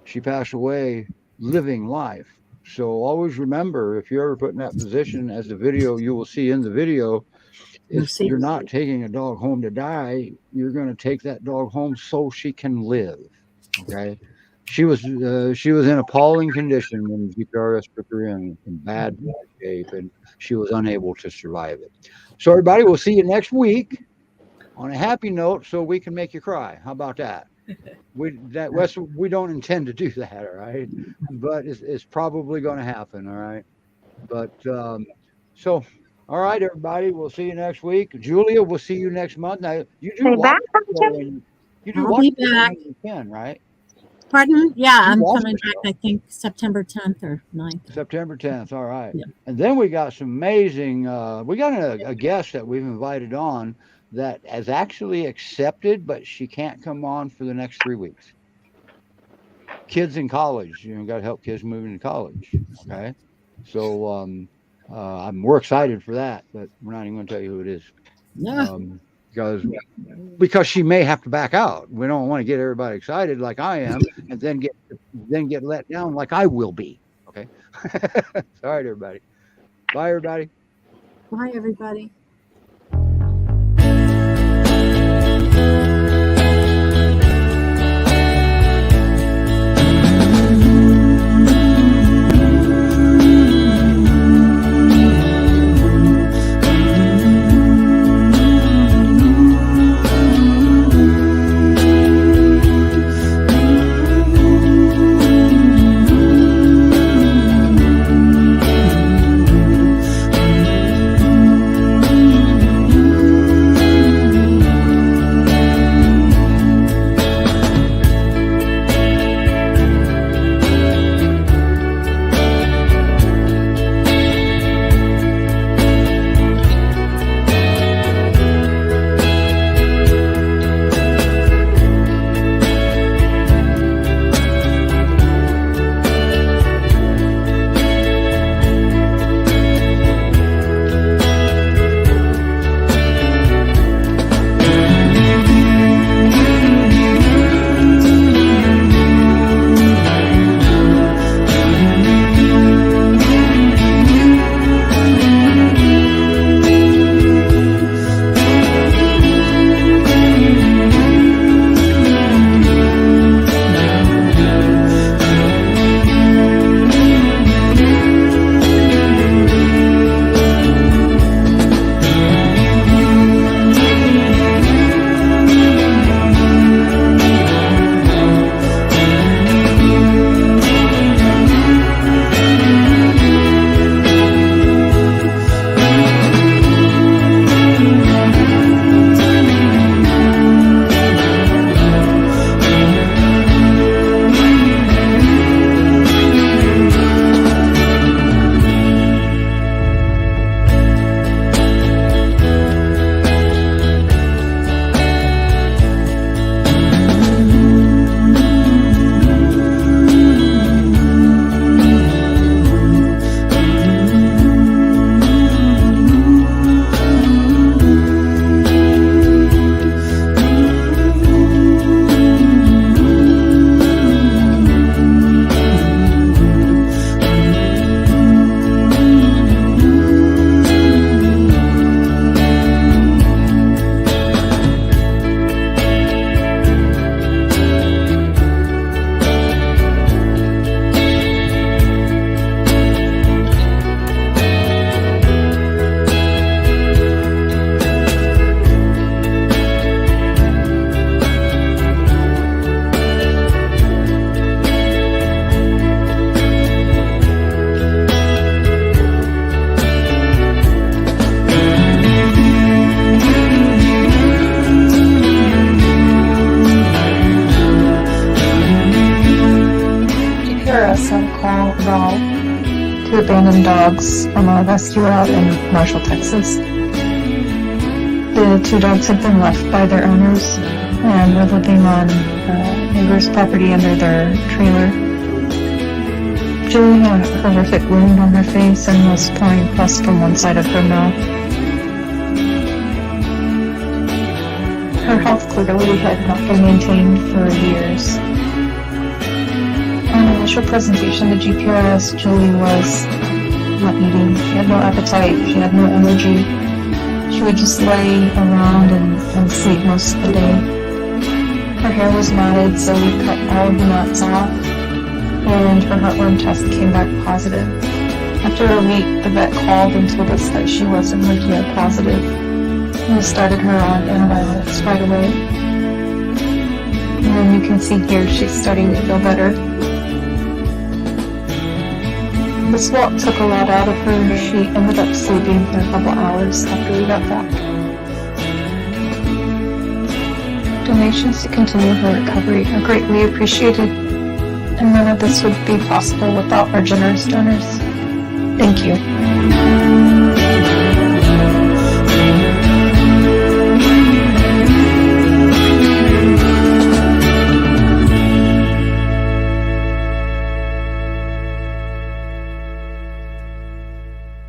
she passed away living life. So always remember, if you're ever put in that position, as the video you will see in the video, is you're not taking a dog home to die. You're going to take that dog home so she can live. Okay, she was in appalling condition when GPRS took her in bad shape, and she was unable to survive it. So everybody, we'll see you next week on a happy note, so we can make you cry. How about that? We don't intend to do that, all right? But it's probably going to happen, all right? But so, all right, everybody, we'll see you next week. Julia, we'll see you next month. Now you do watch I'll be back. You can, right? Pardon? Yeah, I'm coming back, I think, September 10th or 9th. September 10th, all right. Yeah. And then we got some amazing, we got a guest that we've invited on that has actually accepted, but she can't come on for the next 3 weeks. Kids in college, got to help kids move into college, okay? So I'm more excited for that, but we're not even going to tell you who it is. Yeah. Because she may have to back out. We don't want to get everybody excited like I am, and then get let down like I will be. Okay. All right, everybody. Bye, everybody. Bye, everybody. Two abandoned dogs on a rescue route in Marshall, Texas. The two dogs had been left by their owners and were living on neighbor's property under their trailer. Julie had a horrific wound on her face and was pouring pus from one side of her mouth. Her health clearly had not been maintained for years. On initial presentation to GPRS, Julie was not eating. She had no appetite. She had no energy. She would just lay around and sleep most of the day. Her hair was matted, so we cut all of the knots off, and her heartworm test came back positive. After a week, the vet called and told us that she wasn't leukemia positive. We started her on antibiotics right away. And then you can see here she's starting to feel better. The swap took a lot out of her. She ended up sleeping for a couple hours after we got back. Donations to continue her recovery are greatly appreciated, and none of this would be possible without our generous donors. Thank you.